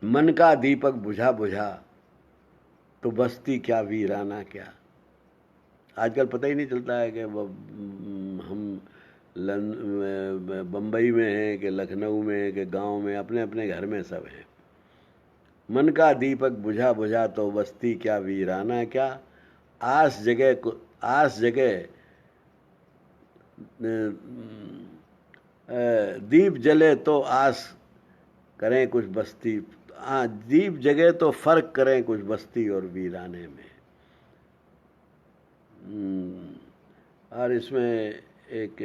मन का दीपक बुझा बुझा तो बस्ती क्या वीराना क्या। आजकल पता ही नहीं चलता है कि हम बम्बई में हैं कि लखनऊ में हैं कि गांव में, अपने अपने घर में सब हैं। मन का दीपक बुझा बुझा तो बस्ती क्या वीराना क्या। आस जगह दीप जले तो आस करें कुछ बस्ती। हाँ, दीप जगह तो फर्क करें कुछ बस्ती और वीराने में। और इसमें एक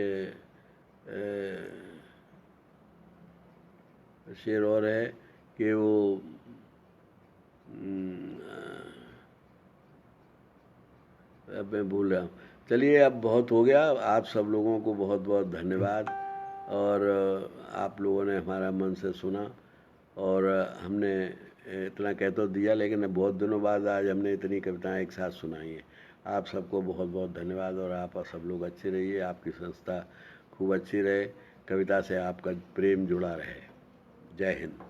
शेर और है कि वो अब मैं भूल रहा हूँ। चलिए, अब बहुत हो गया। आप सब लोगों को बहुत बहुत धन्यवाद। और आप लोगों ने हमारा मन से सुना, और हमने इतना कह तो दिया, लेकिन बहुत दिनों बाद आज हमने इतनी कविताएं एक साथ सुनाई हैं। आप सबको बहुत बहुत धन्यवाद। और आप सब लोग अच्छे रहिए, आपकी संस्था खूब अच्छी रहे, कविता से आपका प्रेम जुड़ा रहे। जय हिंद।